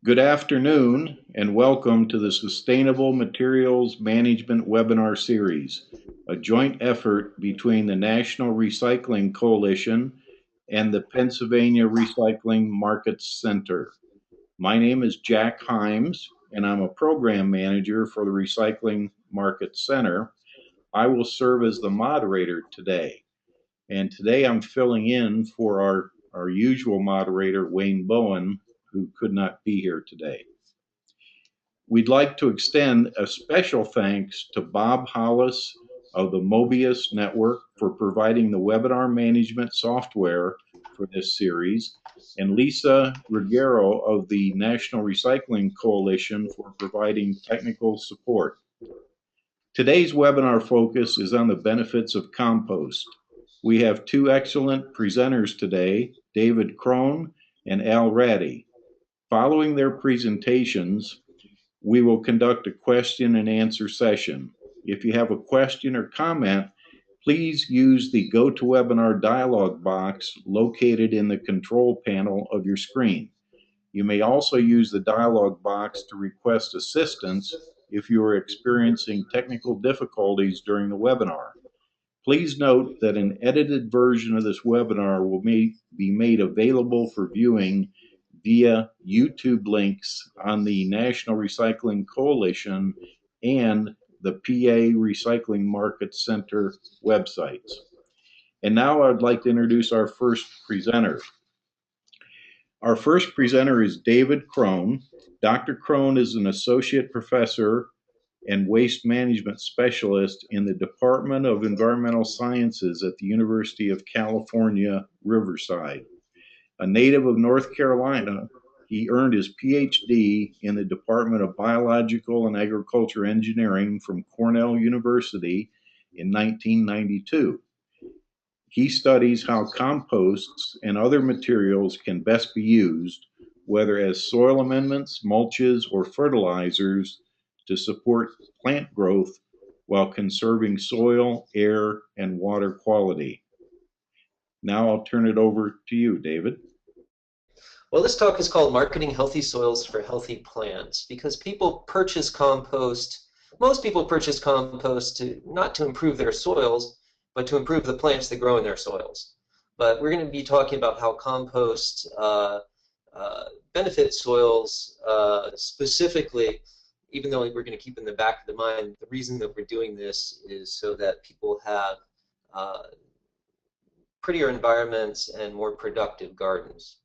Good afternoon and welcome to the Sustainable Materials Management Webinar Series, a joint effort between the National Recycling Coalition and the Pennsylvania Recycling Markets Center. My name is Jack Himes and I'm a program manager for the Recycling Market Center. I will serve as the moderator today. And today I'm filling in for our usual moderator, Wayne Bowen, who could not be here today. We'd like to extend a special thanks to Bob Hollis of the Mobius Network for providing the webinar management software for this series, and Lisa Ruggiero of the National Recycling Coalition for providing technical support. Today's webinar focus is on the benefits of compost. We have two excellent presenters today, David Crone and Al Ratty. Following their presentations, we will conduct a question and answer session. If you have a question or comment, please use the GoToWebinar dialog box located in the control panel of your screen. You may also use the dialog box to request assistance if you are experiencing technical difficulties during the webinar. Please note that an edited version of this webinar will be made available for viewing via YouTube links on the National Recycling Coalition and the PA Recycling Market Center websites. And now I'd like to introduce our first presenter. Our first presenter is David Crone. Dr. Crone is an associate professor and waste management specialist in the Department of Environmental Sciences at the University of California, Riverside. A native of North Carolina, he earned his PhD in the Department of Biological and Agriculture Engineering from Cornell University in 1992. He studies how composts and other materials can best be used, whether as soil amendments, mulches, or fertilizers, to support plant growth while conserving soil, air, and water quality. Now I'll turn it over to you, David. Well, this talk is called Marketing Healthy Soils for Healthy Plants because people purchase compost. Most people purchase compost not to improve their soils, but to improve the plants that grow in their soils. But we're going to be talking about how compost benefits soils specifically, even though we're going to keep in the back of the mind, the reason that we're doing this is so that people have prettier environments and more productive gardens.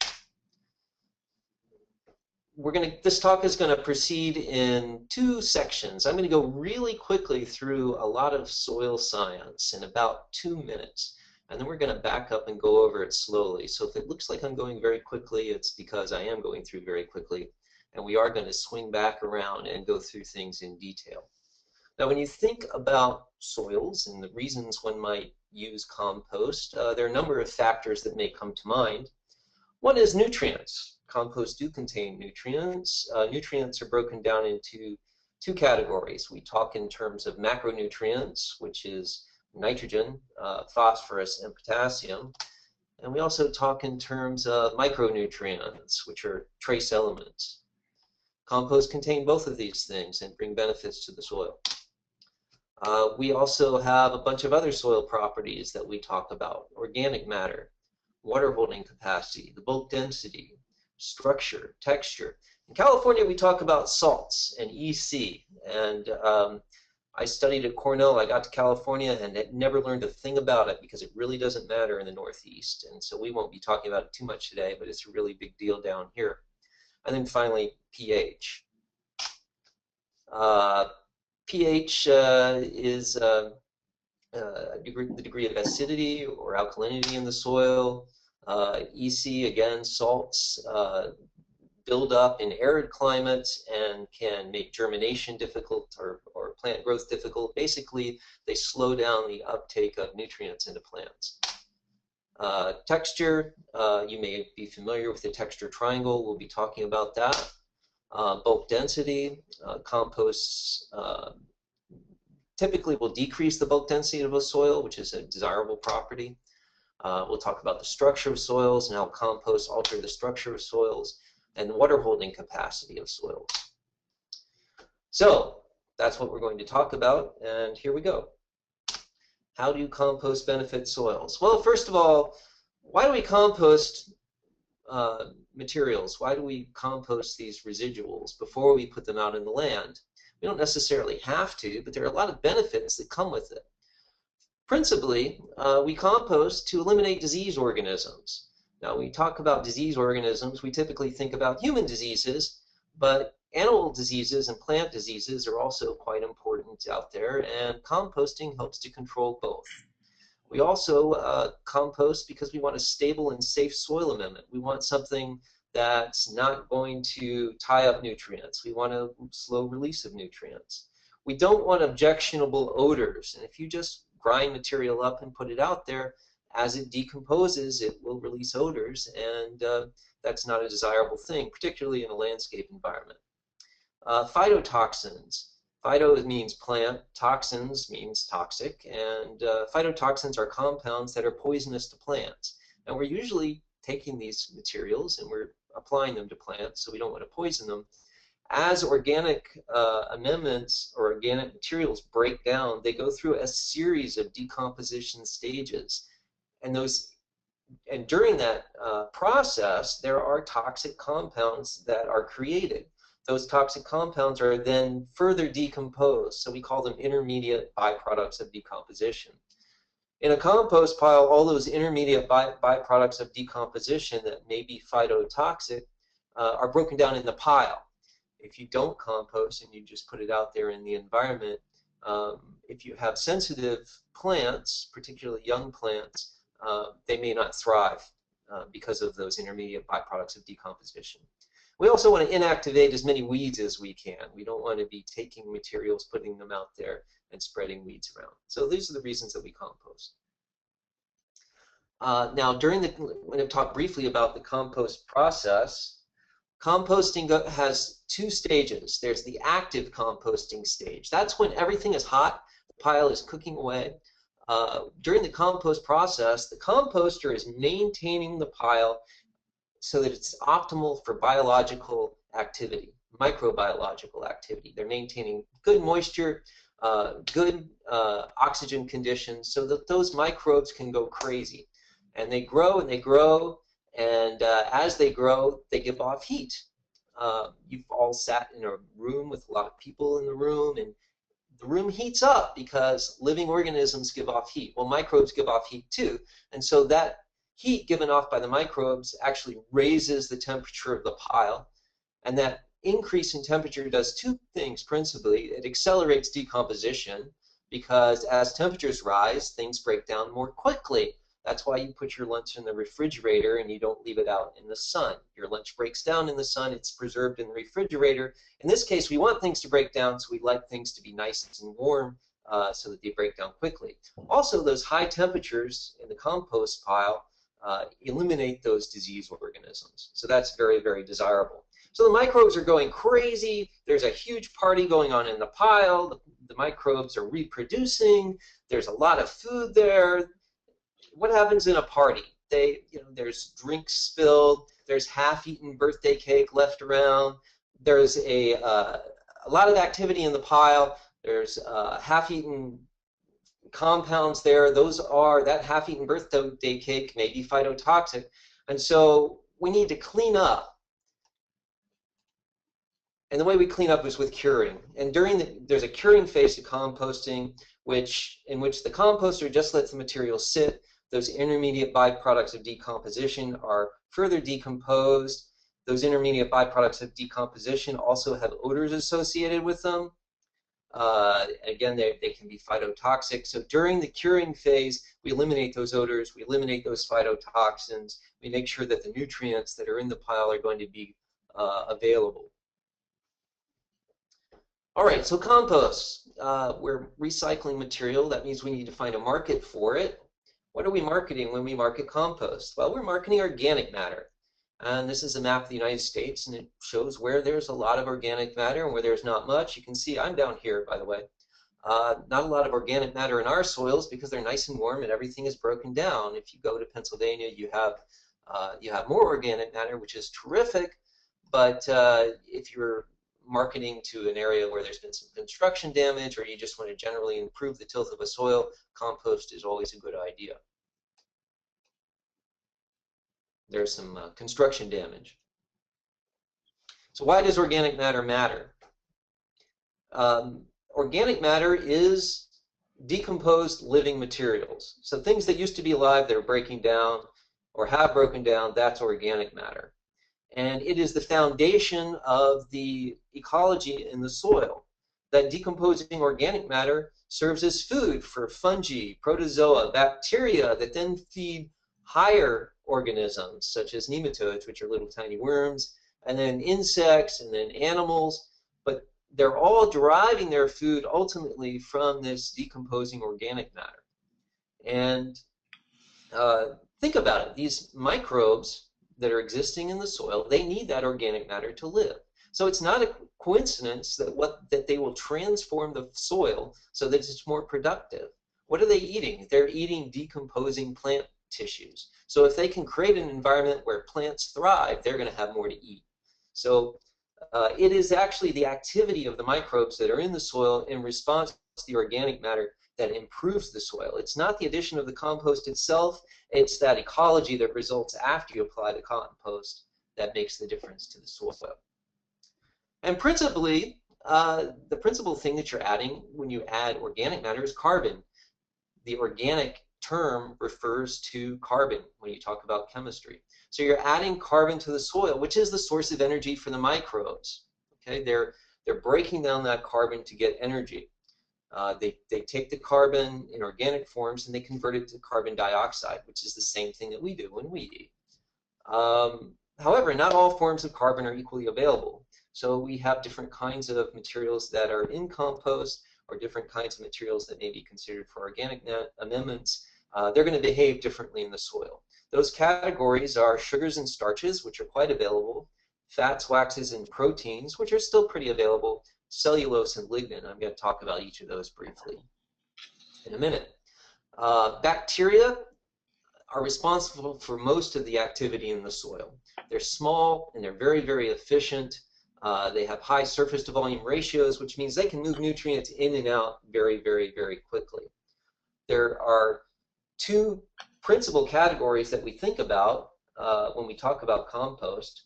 This talk is going to proceed in two sections. I'm going to go really quickly through a lot of soil science in about 2 minutes, and then we're going to back up and go over it slowly. So if it looks like I'm going very quickly, it's because I am going through very quickly, and we are going to swing back around and go through things in detail. Now, when you think about soils and the reasons one might use compost, there are a number of factors that may come to mind. One is nutrients. Composts do contain nutrients. Nutrients are broken down into two categories. We talk in terms of macronutrients, which is nitrogen, phosphorus, and potassium. And we also talk in terms of micronutrients, which are trace elements. Composts contain both of these things and bring benefits to the soil. We also have a bunch of other soil properties that we talk about: organic matter, water holding capacity, the bulk density, structure, texture. In California, we talk about salts and EC. And I studied at Cornell. I got to California and never learned a thing about it because it really doesn't matter in the Northeast. And so we won't be talking about it too much today, but it's a really big deal down here. And then finally, pH. pH is the degree of acidity or alkalinity in the soil. EC, again, salts build up in arid climates and can make germination difficult or plant growth difficult. Basically, they slow down the uptake of nutrients into plants. Texture, you may be familiar with the texture triangle. We'll be talking about that. Bulk density, composts typically will decrease the bulk density of a soil, which is a desirable property. We'll talk about the structure of soils and how composts alter the structure of soils. and water holding capacity of soils. So that's what we're going to talk about, and here we go. How do compost benefit soils? Well, first of all, why do we compost materials? Why do we compost these residuals before we put them out in the land? We don't necessarily have to, but there are a lot of benefits that come with it. Principally, we compost to eliminate disease organisms. Now, when we talk about disease organisms, we typically think about human diseases, but animal diseases and plant diseases are also quite important out there, and composting helps to control both. We also compost because we want a stable and safe soil amendment. We want something that's not going to tie up nutrients. We want a slow release of nutrients. We don't want objectionable odors, and if you just grind material up and put it out there, as it decomposes, it will release odors, and that's not a desirable thing, particularly in a landscape environment. Phytotoxins. Phyto means plant, toxins means toxic, and phytotoxins are compounds that are poisonous to plants. And we're usually taking these materials and we're applying them to plants, so we don't want to poison them. As organic amendments or organic materials break down, they go through a series of decomposition stages. And during that process, there are toxic compounds that are created. Those toxic compounds are then further decomposed, so we call them intermediate byproducts of decomposition. In a compost pile, all those intermediate byproducts of decomposition that may be phytotoxic are broken down in the pile. If you don't compost and you just put it out there in the environment, if you have sensitive plants, particularly young plants, they may not thrive because of those intermediate byproducts of decomposition. We also want to inactivate as many weeds as we can. We don't want to be taking materials, putting them out there, and spreading weeds around. So these are the reasons that we compost. Now, I'm going to talk briefly about the compost process. Composting has two stages. There's the active composting stage. That's when everything is hot, the pile is cooking away. During the compost process, the composter is maintaining the pile so that it's optimal for biological activity, microbiological activity. They're maintaining good moisture, good oxygen conditions so that those microbes can go crazy. And they grow and they grow, and as they grow, they give off heat. You've all sat in a room with a lot of people in the room, and the room heats up because living organisms give off heat. Well, microbes give off heat too, and so that heat given off by the microbes actually raises the temperature of the pile, and that increase in temperature does two things principally. It accelerates decomposition because as temperatures rise, things break down more quickly. That's why you put your lunch in the refrigerator and you don't leave it out in the sun. Your lunch breaks down in the sun, it's preserved in the refrigerator. In this case, we want things to break down, so we like things to be nice and warm so that they break down quickly. Also, those high temperatures in the compost pile eliminate those disease organisms. So that's very, very desirable. So the microbes are going crazy. There's a huge party going on in the pile. The microbes are reproducing. There's a lot of food there. What happens in a party? There's drinks spilled. There's half-eaten birthday cake left around. There's a lot of activity in the pile. There's half-eaten compounds there. That half-eaten birthday cake may be phytotoxic, and so we need to clean up. And the way we clean up is with curing. And there's a curing phase to composting, in which the composter just lets the material sit. Those intermediate byproducts of decomposition are further decomposed. Those intermediate byproducts of decomposition also have odors associated with them. Again, they can be phytotoxic. So during the curing phase, we eliminate those odors, we eliminate those phytotoxins, we make sure that the nutrients that are in the pile are going to be available. All right, so compost. We're recycling material. That means we need to find a market for it. What are we marketing when we market compost? Well, we're marketing organic matter. And this is a map of the United States, and it shows where there's a lot of organic matter and where there's not much. You can see I'm down here, by the way. Not a lot of organic matter in our soils because they're nice and warm and everything is broken down. If you go to Pennsylvania, you have more organic matter, which is terrific, But if you're marketing to an area where there's been some construction damage, or you just want to generally improve the tilth of a soil, compost is always a good idea. There's some construction damage. So why does organic matter matter? Organic matter is decomposed living materials. So things that used to be alive that are breaking down or have broken down, that's organic matter. And it is the foundation of the ecology in the soil. That decomposing organic matter serves as food for fungi, protozoa, bacteria that then feed higher organisms such as nematodes, which are little tiny worms, and then insects, and then animals. But they're all deriving their food ultimately from this decomposing organic matter. And think about it. These microbes that are existing in the soil, they need that organic matter to live. So it's not a coincidence that they will transform the soil so that it's more productive. What are they eating? They're eating decomposing plant tissues. So if they can create an environment where plants thrive, they're going to have more to eat. So it is actually the activity of the microbes that are in the soil in response to the organic matter that improves the soil. It's not the addition of the compost itself, it's that ecology that results after you apply the compost that makes the difference to the soil. And principally, the principal thing that you're adding when you add organic matter is carbon. The organic term refers to carbon when you talk about chemistry. So you're adding carbon to the soil, which is the source of energy for the microbes. Okay, they're breaking down that carbon to get energy. They take the carbon in organic forms and they convert it to carbon dioxide, which is the same thing that we do when we eat. However, not all forms of carbon are equally available. So we have different kinds of materials that are in compost, or different kinds of materials that may be considered for organic amendments. They're going to behave differently in the soil. Those categories are sugars and starches, which are quite available, fats, waxes, and proteins, which are still pretty available, cellulose and lignin. I'm going to talk about each of those briefly in a minute. Bacteria are responsible for most of the activity in the soil. They're small and they're very, very efficient. They have high surface to volume ratios, which means they can move nutrients in and out very, very, very quickly. There are two principal categories that we think about when we talk about compost.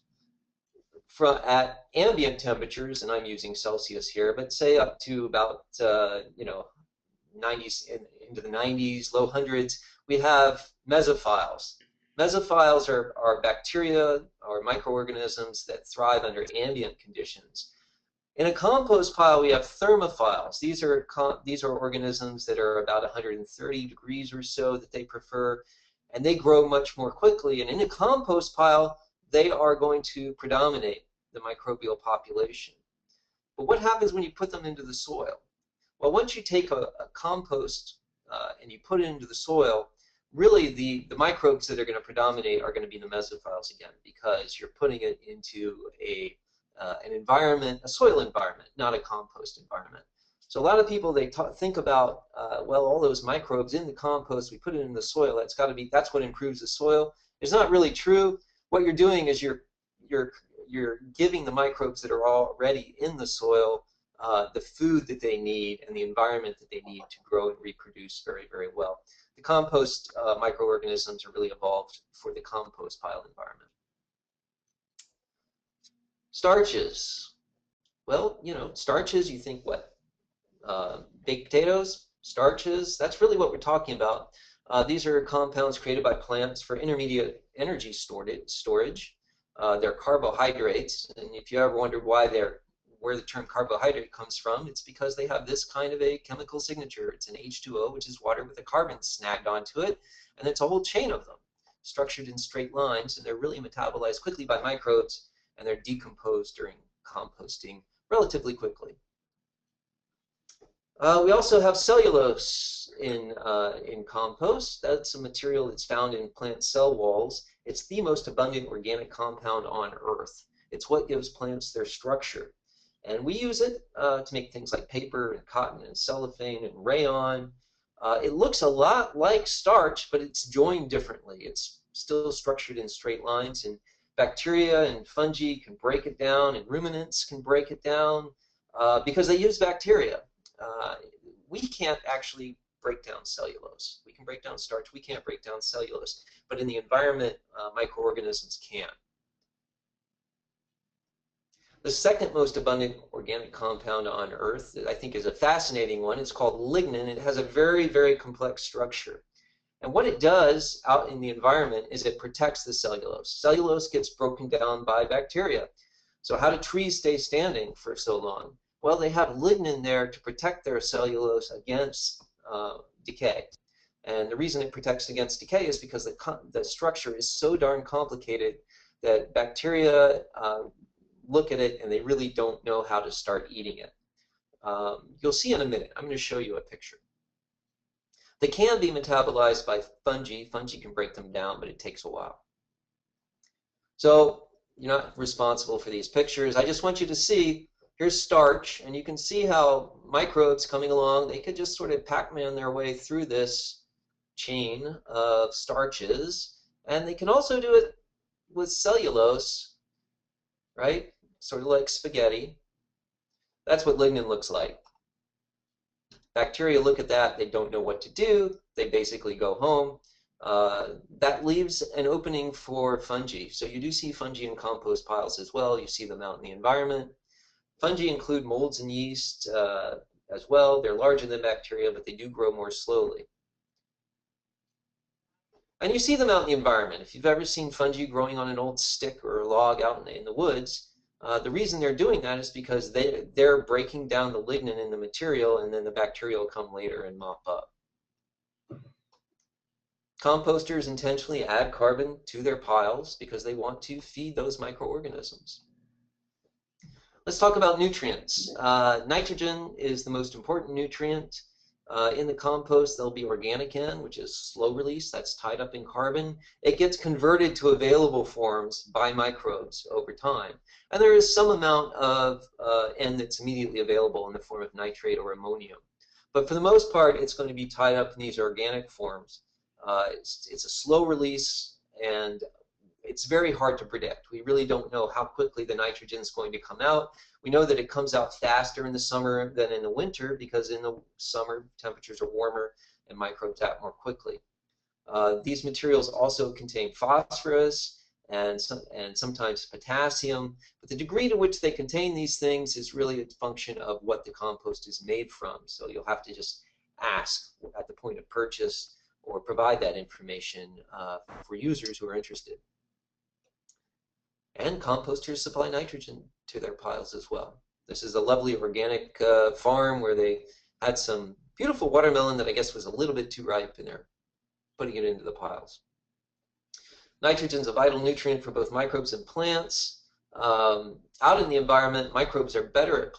At ambient temperatures, and I'm using Celsius here, but say up to about 90s into the 90s, low hundreds, we have mesophiles. Mesophiles are bacteria or microorganisms that thrive under ambient conditions. In a compost pile, we have thermophiles. These are organisms that are about 130 degrees or so that they prefer, and they grow much more quickly. And in a compost pile, they are going to predominate the microbial population. But what happens when you put them into the soil? Well, once you take a compost and you put it into the soil, really the microbes that are going to predominate are going to be the mesophiles again, because you're putting it into an environment, a soil environment, not a compost environment. So a lot of people, they think about, well, all those microbes in the compost, we put it in the soil, that's what improves the soil. It's not really true. What you're doing is you're giving the microbes that are already in the soil the food that they need and the environment that they need to grow and reproduce very, very well. The compost microorganisms are really evolved for the compost pile environment. Starches. Well, starches, you think what? Baked potatoes, starches, that's really what we're talking about. These are compounds created by plants for intermediate energy storage. They're carbohydrates, and if you ever wondered where the term carbohydrate comes from, it's because they have this kind of a chemical signature. It's an H2O, which is water with a carbon snagged onto it, and it's a whole chain of them, structured in straight lines, and they're really metabolized quickly by microbes, and they're decomposed during composting relatively quickly. We also have cellulose in compost. That's a material that's found in plant cell walls. It's the most abundant organic compound on Earth. It's what gives plants their structure. And we use it to make things like paper and cotton and cellophane and rayon. It looks a lot like starch, but it's joined differently. It's still structured in straight lines. And Bacteria and fungi can break it down, and ruminants can break it down because they use bacteria. We can't actually break down cellulose. We can break down starch. We can't break down cellulose. But in the environment, microorganisms can. The second most abundant organic compound on Earth that I think is a fascinating one. It's called lignin. It has a very, very complex structure. And what it does out in the environment is it protects the cellulose. Cellulose gets broken down by bacteria. So how do trees stay standing for so long? Well, they have lignin there to protect their cellulose against decay. And the reason it protects against decay is because the structure is so darn complicated that bacteria look at it and they really don't know how to start eating it. You'll see in a minute. I'm going to show you a picture. They can be metabolized by fungi. Fungi can break them down, but it takes a while. So you're not responsible for these pictures. I just want you to see, here's starch, and you can see how microbes coming along, they could just sort of Pac-Man their way through this chain of starches, and they can also do it with cellulose, right? Sort of like spaghetti. That's what lignin looks like. Bacteria look at that, they don't know what to do, they basically go home. That leaves an opening for fungi. So you do see fungi in compost piles as well. You see them out in the environment. Fungi include molds and yeast as well. They're larger than bacteria, but they do grow more slowly. And you see them out in the environment. If you've ever seen fungi growing on an old stick or a log out in the woods, the reason they're doing that is because they're breaking down the lignin in the material, and then the bacteria will come later and mop up. Composters intentionally add carbon to their piles because they want to feed those microorganisms. Let's talk about nutrients. Nitrogen is the most important nutrient. In the compost, there'll be organic N, which is slow release, that's tied up in carbon. It gets converted to available forms by microbes over time. And there is some amount of N that's immediately available in the form of nitrate or ammonium. But for the most part, it's going to be tied up in these organic forms. It's a slow release, and it's very hard to predict. We really don't know how quickly the nitrogen is going to come out. We know that it comes out faster in the summer than in the winter because in the summer temperatures are warmer and microbes act more quickly. These materials also contain phosphorus and sometimes potassium, but the degree to which they contain these things is really a function of what the compost is made from. So you'll have to just ask at the point of purchase or provide that information for users who are interested. And composters supply nitrogen to their piles as well. This is a lovely organic farm where they had some beautiful watermelon that I guess was a little bit too ripe, and they're putting it into the piles. Nitrogen is a vital nutrient for both microbes and plants. Out in the environment, microbes are better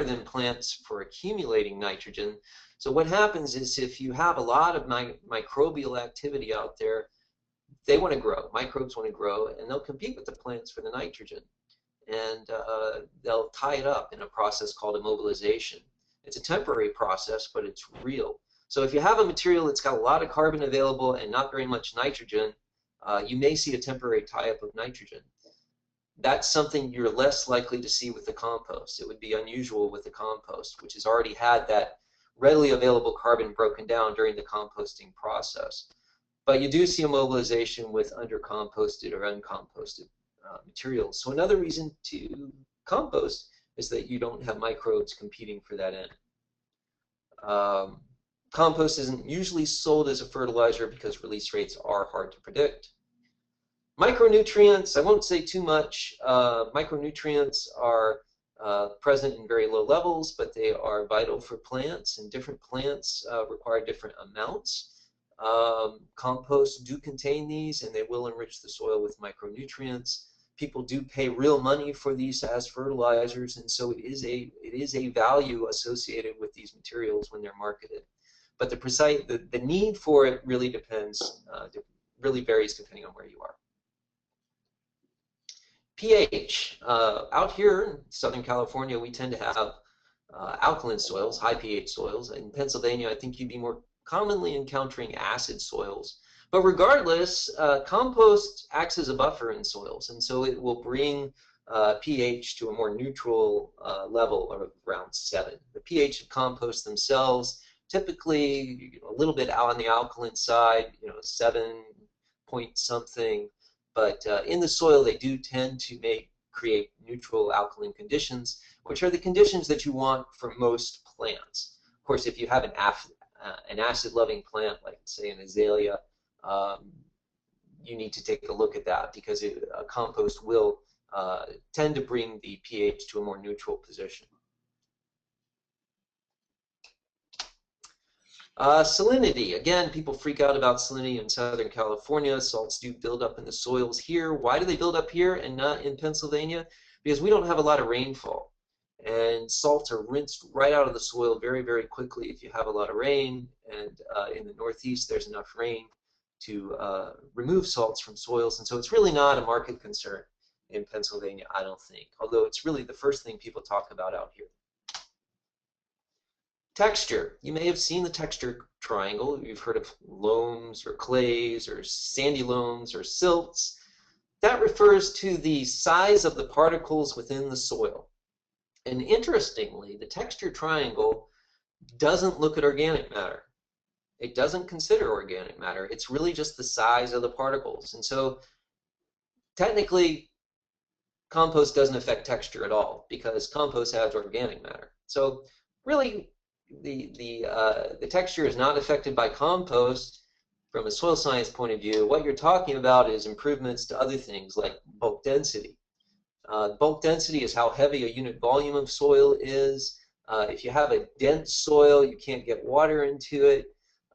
than plants for accumulating nitrogen. So what happens is if you have a lot of microbial activity out there, they want to grow. Microbes want to grow, and they'll compete with the plants for the nitrogen. And they'll tie it up in a process called immobilization. It's a temporary process, but it's real. So if you have a material that's got a lot of carbon available and not very much nitrogen, you may see a temporary tie-up of nitrogen. That's something you're less likely to see with the compost. It would be unusual with the compost, which has already had that readily available carbon broken down during the composting process. But you do see immobilization with undercomposted or uncomposted materials. So another reason to compost is that you don't have microbes competing for that end. Compost isn't usually sold as a fertilizer because release rates are hard to predict. Micronutrients, I won't say too much. Micronutrients are present in very low levels, but they are vital for plants, and different plants require different amounts. Composts do contain these, and they will enrich the soil with micronutrients. People do pay real money for these as fertilizers, and so it is a value associated with these materials when they're marketed. But the need for it really depends, really varies depending on where you are. pH. Out here in Southern California, we tend to have alkaline soils, high pH soils. In Pennsylvania, I think you'd be more commonly encountering acid soils. But regardless, compost acts as a buffer in soils, and so it will bring pH to a more neutral level of around 7. The pH of compost themselves, typically a little bit out on the alkaline side, 7 point something, but in the soil they do tend to create neutral alkaline conditions, which are the conditions that you want for most plants. Of course, if you have an acid-loving plant, like say an azalea, you need to take a look at that, because a compost will tend to bring the pH to a more neutral position. Salinity. Again, people freak out about salinity in Southern California. Salts do build up in the soils here. Why do they build up here and not in Pennsylvania? Because we don't have a lot of rainfall. And salts are rinsed right out of the soil very, very quickly if you have a lot of rain. And in the Northeast, there's enough rain to remove salts from soils. And so it's really not a market concern in Pennsylvania, I don't think. Although it's really the first thing people talk about out here. Texture. You may have seen the texture triangle. You've heard of loams or clays or sandy loams or silts. That refers to the size of the particles within the soil. And interestingly, the texture triangle doesn't look at organic matter. It doesn't consider organic matter. It's really just the size of the particles. And so technically, compost doesn't affect texture at all, because compost has organic matter. So really, the texture is not affected by compost from a soil science point of view. What you're talking about is improvements to other things like bulk density. Bulk density is how heavy a unit volume of soil is. If you have a dense soil, you can't get water into it.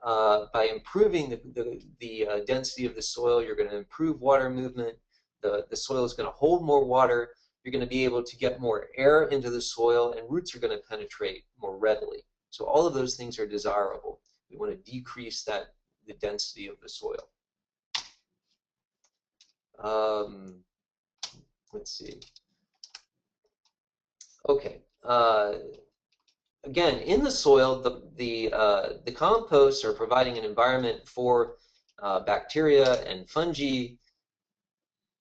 By improving the density of the soil, you're going to improve water movement. The soil is going to hold more water. You're going to be able to get more air into the soil, and roots are going to penetrate more readily. So all of those things are desirable. We want to decrease the density of the soil. Let's see. Okay. Again, in the soil, the composts are providing an environment for bacteria and fungi,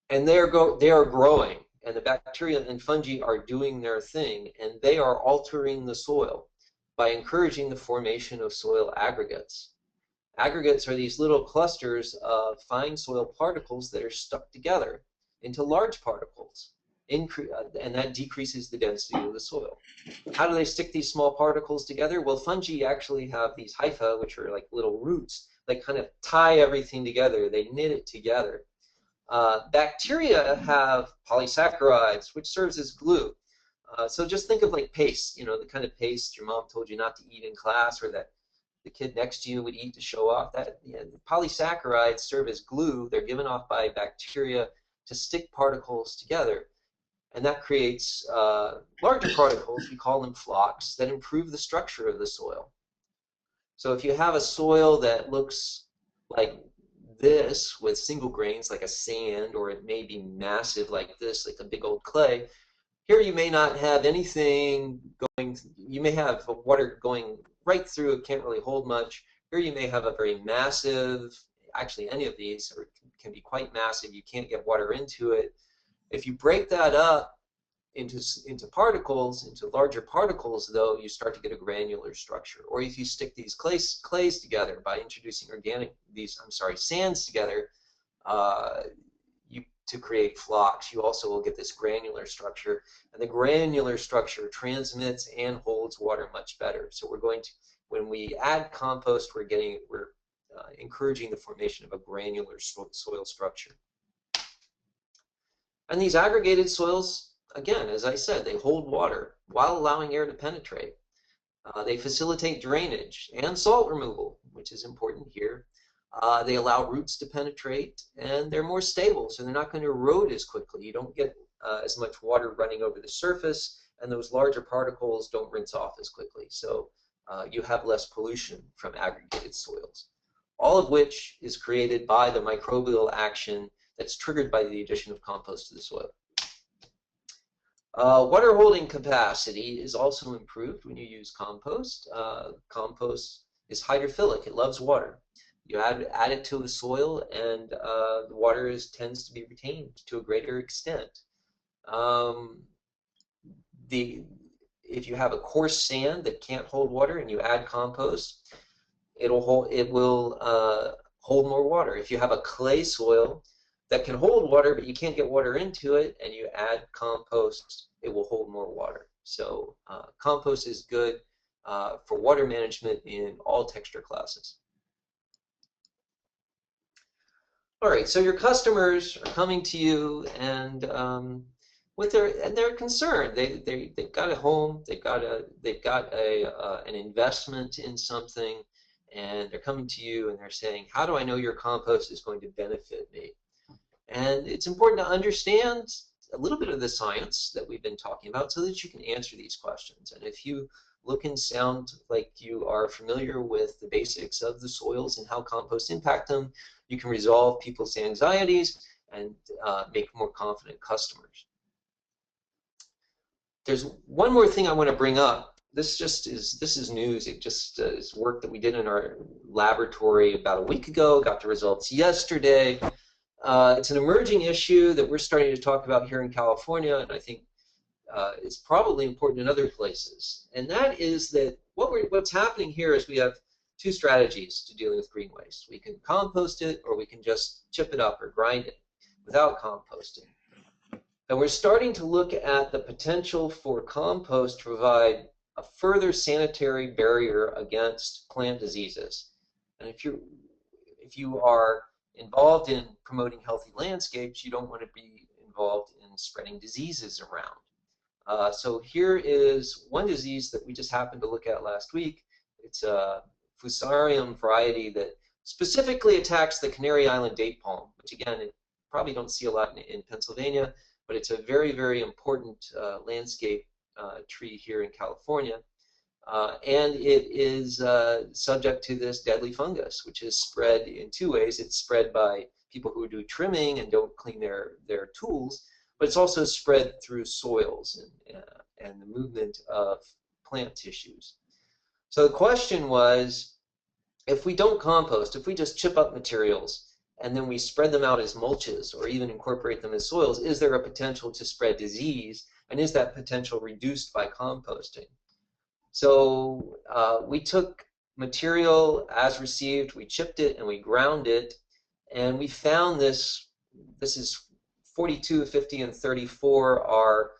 and they are growing, and the bacteria and fungi are doing their thing, and they are altering the soil by encouraging the formation of soil aggregates. Aggregates are these little clusters of fine soil particles that are stuck together into large particles, and that decreases the density of the soil. How do they stick these small particles together? Well, fungi actually have these hyphae, which are like little roots that kind of tie everything together. They knit it together. Bacteria have polysaccharides, which serves as glue. So just think of like paste, the kind of paste your mom told you not to eat in class, or that the kid next to you would eat to show off. The polysaccharides serve as glue. They're given off by bacteria to stick particles together. And that creates larger particles, we call them flocks, that improve the structure of the soil. So if you have a soil that looks like this with single grains, like a sand, or it may be massive like this, like a big old clay, here you may not have anything going, you may have water going right through, it can't really hold much. Here you may have a very massive, actually any of these can be quite massive, you can't get water into it. If you break that up into particles, into larger particles, though, you start to get a granular structure. Or if you stick these clays together by introducing sands together to create flocks, you also will get this granular structure. And the granular structure transmits and holds water much better. So when we add compost, we're encouraging the formation of a granular soil structure. And these aggregated soils, again, as I said, they hold water while allowing air to penetrate. They facilitate drainage and salt removal, which is important here. They allow roots to penetrate, and they're more stable, so they're not going to erode as quickly. You don't get as much water running over the surface, and those larger particles don't rinse off as quickly. So you have less pollution from aggregated soils, all of which is created by the microbial action that's triggered by the addition of compost to the soil. Water holding capacity is also improved when you use compost. Compost is hydrophilic, it loves water. You add it to the soil, and the water tends to be retained to a greater extent. Um, if you have a coarse sand that can't hold water and you add compost, it will hold more water. If you have a clay soil that can hold water but you can't get water into it and you add compost, it will hold more water. So compost is good for water management in all texture classes. All right, so your customers are coming to you and they're concerned. They've got a home, they've got an investment in something, and they're coming to you and they're saying, how do I know your compost is going to benefit me? And it's important to understand a little bit of the science that we've been talking about so that you can answer these questions. And if you look and sound like you are familiar with the basics of the soils and how compost impact them, you can resolve people's anxieties and make more confident customers. There's one more thing I want to bring up. This is news. It just is work that we did in our laboratory about a week ago. Got the results yesterday. It's an emerging issue that we're starting to talk about here in California, and I think it's probably important in other places. And that is that what's happening here is we have two strategies to dealing with green waste. We can compost it, or we can just chip it up or grind it without composting. And we're starting to look at the potential for compost to provide a further sanitary barrier against plant diseases. And if you are involved in promoting healthy landscapes, you don't want to be involved in spreading diseases around. So here is one disease that we just happened to look at last week. It's a Fusarium variety that specifically attacks the Canary Island date palm, which again, you probably don't see a lot in Pennsylvania, but it's a very, very important landscape tree here in California. And it is subject to this deadly fungus, which is spread in two ways. It's spread by people who do trimming and don't clean their tools, but it's also spread through soils and the movement of plant tissues. So the question was, if we don't compost, if we just chip up materials and then we spread them out as mulches or even incorporate them as soils, is there a potential to spread disease? And is that potential reduced by composting? So we took material as received, we chipped it and we ground it, and we found this is 42, 50, and 34 are,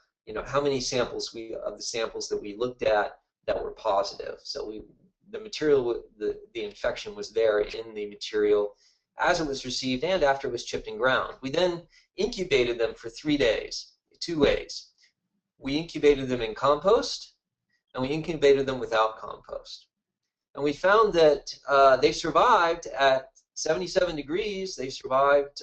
how many samples of the samples that we looked at that were positive. So the material, the infection was there in the material as it was received and after it was chipped and ground. We then incubated them for 3 days, 2 ways. We incubated them in compost, and we incubated them without compost. And we found that they survived at 77 degrees. They survived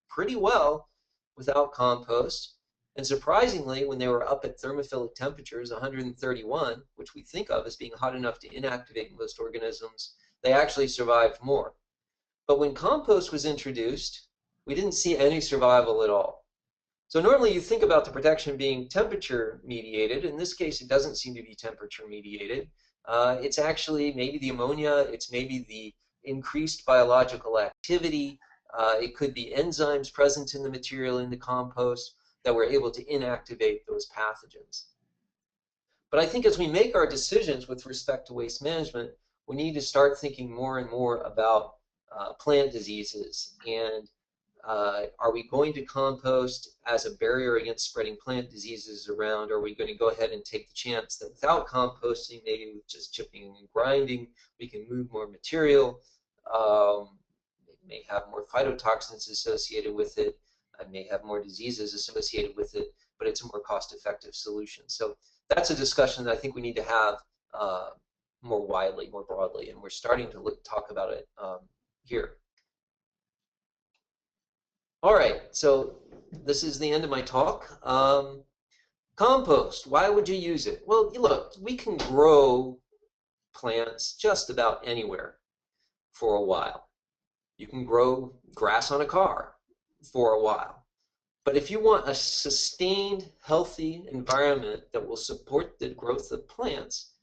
pretty well without compost. And surprisingly, when they were up at thermophilic temperatures, 131, which we think of as being hot enough to inactivate most organisms, they actually survived more. But when compost was introduced, we didn't see any survival at all. So normally you think about the protection being temperature mediated. In this case, it doesn't seem to be temperature mediated. It's actually maybe the ammonia, it's maybe the increased biological activity. It could be enzymes present in the material in the compost that were able to inactivate those pathogens. But I think as we make our decisions with respect to waste management, we need to start thinking more and more about plant diseases. And are we going to compost as a barrier against spreading plant diseases around? Or are we going to go ahead and take the chance that without composting, maybe with just chipping and grinding, we can move more material? It may have more phytotoxins associated with it. It may have more diseases associated with it, but it's a more cost-effective solution. So that's a discussion that I think we need to have more widely, more broadly, and we're starting to talk about it here. All right, so this is the end of my talk. Compost, why would you use it? Well, look, we can grow plants just about anywhere for a while. You can grow grass on a car for a while. But if you want a sustained, healthy environment that will support the growth of plants,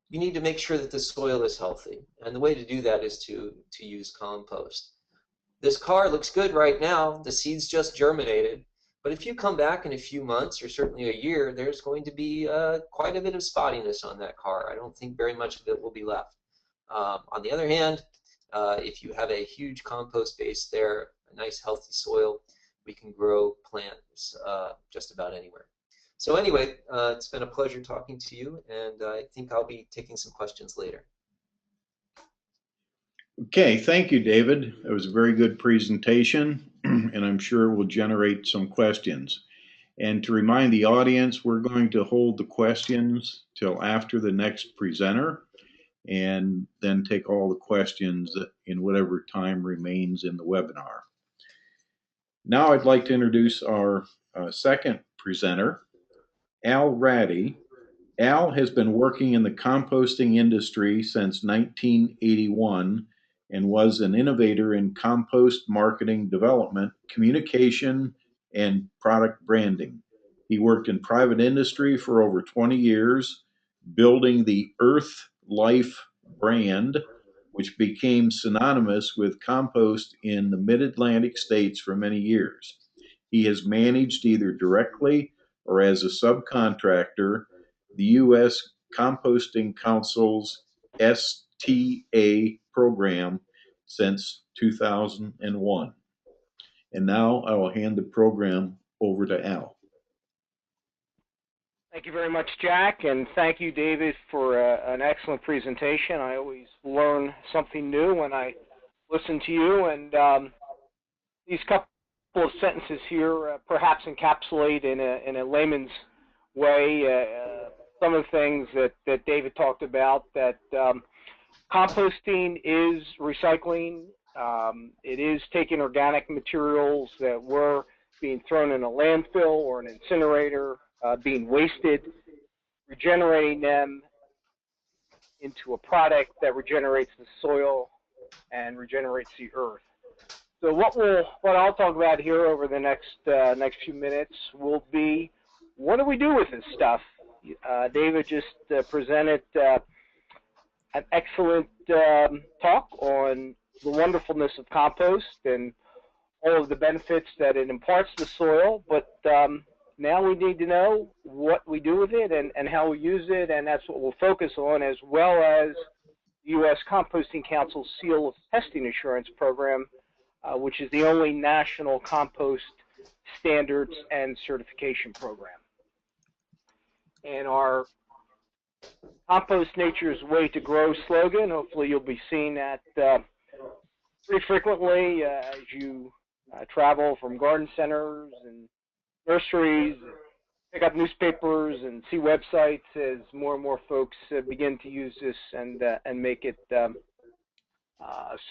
you need to make sure that the soil is healthy. And the way to do that is to use compost. This car looks good right now. The seeds just germinated. But if you come back in a few months or certainly a year, there's going to be quite a bit of spottiness on that car. I don't think very much of it will be left. On the other hand, if you have a huge compost base there, a nice healthy soil, we can grow plants just about anywhere. So anyway, it's been a pleasure talking to you, and I think I'll be taking some questions later. Okay, thank you, David. That was a very good presentation, and I'm sure it will generate some questions. And to remind the audience, we're going to hold the questions till after the next presenter, and then take all the questions in whatever time remains in the webinar. Now I'd like to introduce our second presenter, Al Ratty. Al has been working in the composting industry since 1981 and was an innovator in compost marketing development, communication, and product branding. He worked in private industry for over 20 years, building the Earth Life brand, which became synonymous with compost in the mid-Atlantic states for many years. He has managed either directly or as a subcontractor the U.S. Composting Council's STA program since 2001. And now I will hand the program over to Al. Thank you very much, Jack, and thank you, David, for an excellent presentation. I always learn something new when I listen to you, and these couple of sentences here perhaps encapsulate in a layman's way some of the things that David talked about, that composting is recycling. It is taking organic materials that were being thrown in a landfill or an incinerator, being wasted, regenerating them into a product that regenerates the soil and regenerates the earth. So what I'll talk about here over the next few minutes will be, what do we do with this stuff? David just presented an excellent talk on the wonderfulness of compost and all of the benefits that it imparts to the soil, but now we need to know what we do with it and how we use it, and that's what we'll focus on, as well as the U.S. Composting Council Seal of Testing Assurance Program, which is the only national compost standards and certification program. And our Compost Nature's Way to Grow slogan, hopefully you'll be seeing that pretty frequently as you travel from garden centers and nurseries, pick up newspapers and see websites as more and more folks begin to use this and make it a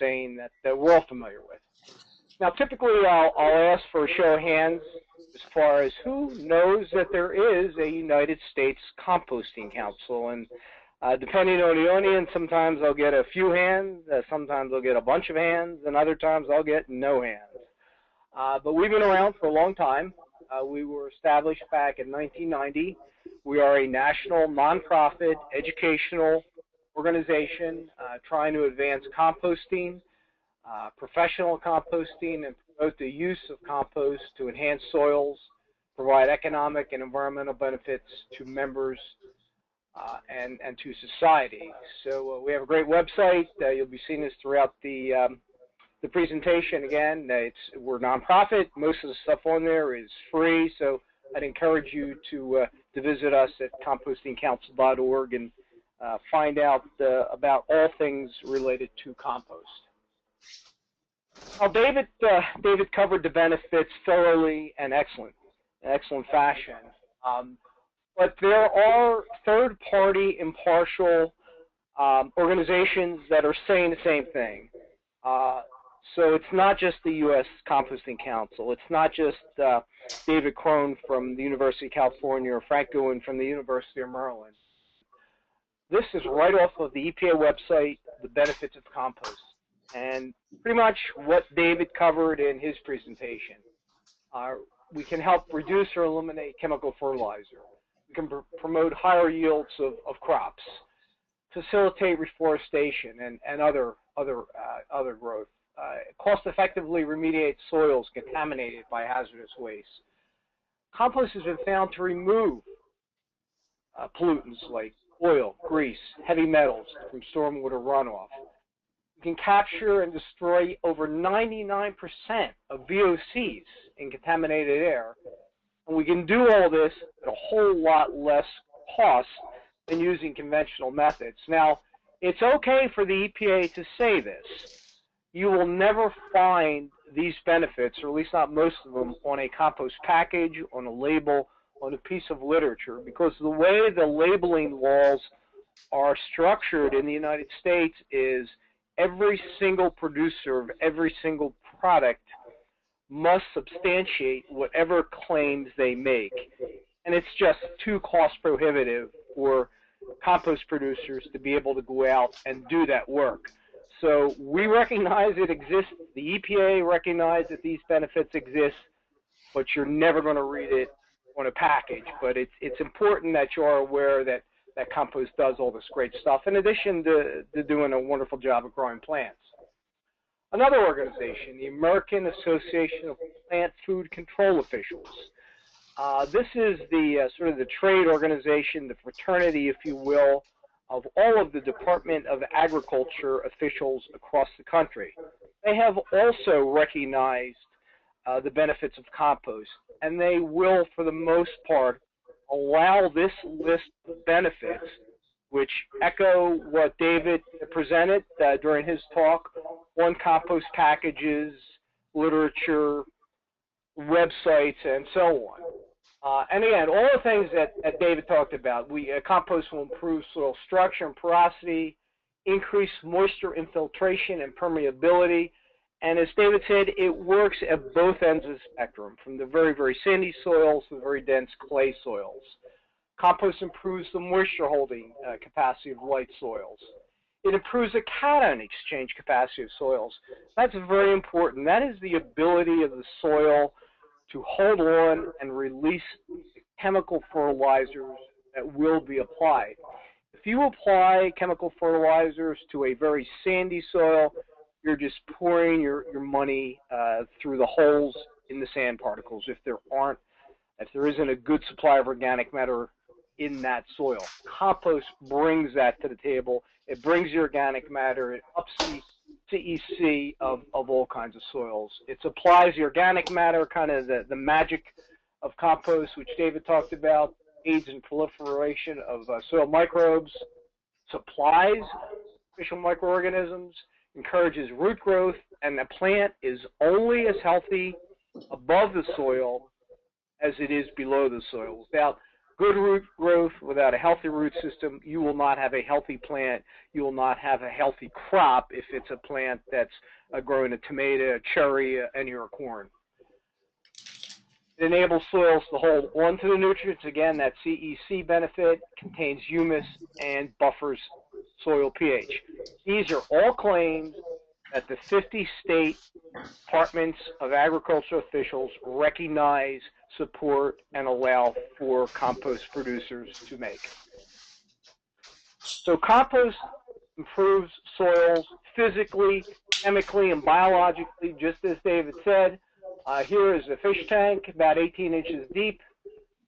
saying that we're all familiar with. Now, typically I'll ask for a show of hands as far as who knows that there is a United States Composting Council. And depending on the audience, sometimes I'll get a few hands, sometimes I'll get a bunch of hands, and other times I'll get no hands. But we've been around for a long time. We were established back in 1990. We are a national nonprofit educational organization trying to advance composting, professional composting, and promote the use of compost to enhance soils, provide economic and environmental benefits to members and to society. So we have a great website. You'll be seeing this throughout the presentation. Again, we're nonprofit. Most of the stuff on there is free, so I'd encourage you to visit us at compostingcouncil.org and find out about all things related to compost. Well, David covered the benefits thoroughly and excellent fashion. But there are third-party impartial organizations that are saying the same thing. So it's not just the U.S. Composting Council. It's not just David Crone from the University of California or Frank Gowen from the University of Maryland. This is right off of the EPA website, the benefits of compost, and pretty much what David covered in his presentation. We can help reduce or eliminate chemical fertilizer. We can promote higher yields of crops, facilitate reforestation and other growth. Cost effectively remediate soils contaminated by hazardous waste. Compost has been found to remove pollutants like oil, grease, heavy metals from stormwater runoff. We can capture and destroy over 99% of VOCs in contaminated air, and we can do all this at a whole lot less cost than using conventional methods. Now, it's okay for the EPA to say this. You will never find these benefits, or at least not most of them, on a compost package, on a label, on a piece of literature, because the way the labeling laws are structured in the United States is every single producer of every single product must substantiate whatever claims they make. And it's just too cost prohibitive for compost producers to be able to go out and do that work. So we recognize it exists. The EPA recognizes that these benefits exist, but you're never going to read it on a package. But it's important that you are aware that compost does all this great stuff, in addition to doing a wonderful job of growing plants. Another organization, the American Association of Plant Food Control Officials. This is the sort of the trade organization, the fraternity, if you will, of all of the Department of Agriculture officials across the country. They have also recognized the benefits of compost, and they will, for the most part, allow this list of benefits, which echo what David presented during his talk on compost packages, literature, websites, and so on. And again, all the things that David talked about, compost will improve soil structure and porosity, increase moisture infiltration and permeability, and as David said, it works at both ends of the spectrum, from the very, very sandy soils to the very dense clay soils. Compost improves the moisture holding capacity of light soils. It improves the cation exchange capacity of soils. That's very important. That is the ability of the soil to hold on and release chemical fertilizers that will be applied. If you apply chemical fertilizers to a very sandy soil, you're just pouring your money through the holes in the sand particles if there isn't a good supply of organic matter in that soil. Compost brings that to the table. It brings the organic matter. It ups the CEC of all kinds of soils. It supplies the organic matter, kind of the magic of compost, which David talked about, aids in proliferation of soil microbes, supplies beneficial microorganisms, encourages root growth, and the plant is only as healthy above the soil as it is below the soil. Without good root growth, without a healthy root system, you will not have a healthy plant. You will not have a healthy crop if it's a plant that's growing a tomato, a cherry, any or a corn. It enables soils to hold on to the nutrients. Again, that CEC benefit contains humus and buffers soil pH. These are all claims that the 50 state departments of agriculture officials recognize, support, and allow for compost producers to make. So compost improves soils physically, chemically, and biologically, just as David said. Here is a fish tank about 18 inches deep.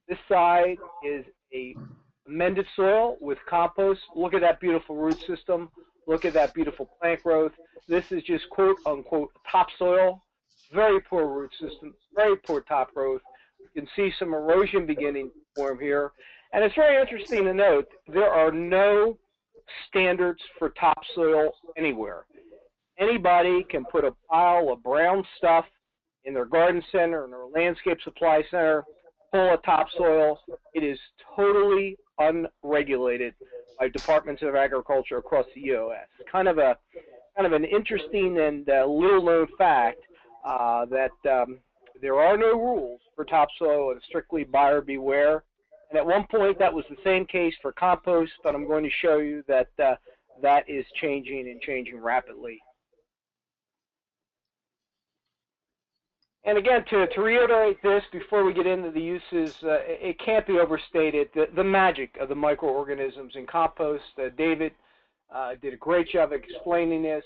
This side is a amended soil with compost. Look at that beautiful root system. Look at that beautiful plant growth. This is just quote unquote topsoil. Very poor root system, very poor top growth. You can see some erosion beginning to form here. And it's very interesting to note there are no standards for topsoil anywhere. Anybody can put a pile of brown stuff in their garden center, in their landscape supply center, full of topsoil. It is totally unregulated by departments of agriculture across the U.S. Kind of an interesting and little-known fact that there are no rules for topsoil. It's strictly buyer beware. And at one point, that was the same case for compost, but I'm going to show you that that is changing and changing rapidly. And again, to reiterate this before we get into the uses, it can't be overstated, the magic of the microorganisms in compost. David did a great job explaining this.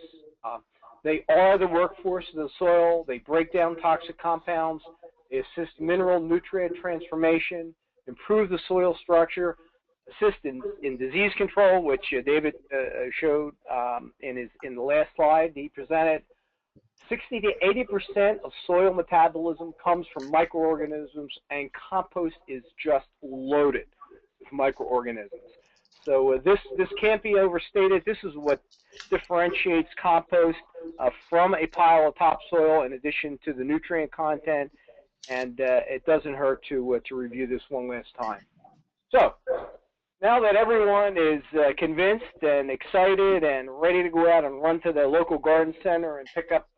They are the workforce of the soil. They break down toxic compounds. They assist mineral nutrient transformation, improve the soil structure, assist in disease control, which David showed in the last slide he presented. 60 to 80% of soil metabolism comes from microorganisms, and compost is just loaded with microorganisms. So this can't be overstated. This is what differentiates compost from a pile of topsoil, in addition to the nutrient content. And it doesn't hurt to review this one last time. So now that everyone is convinced and excited and ready to go out and run to the local garden center and pick up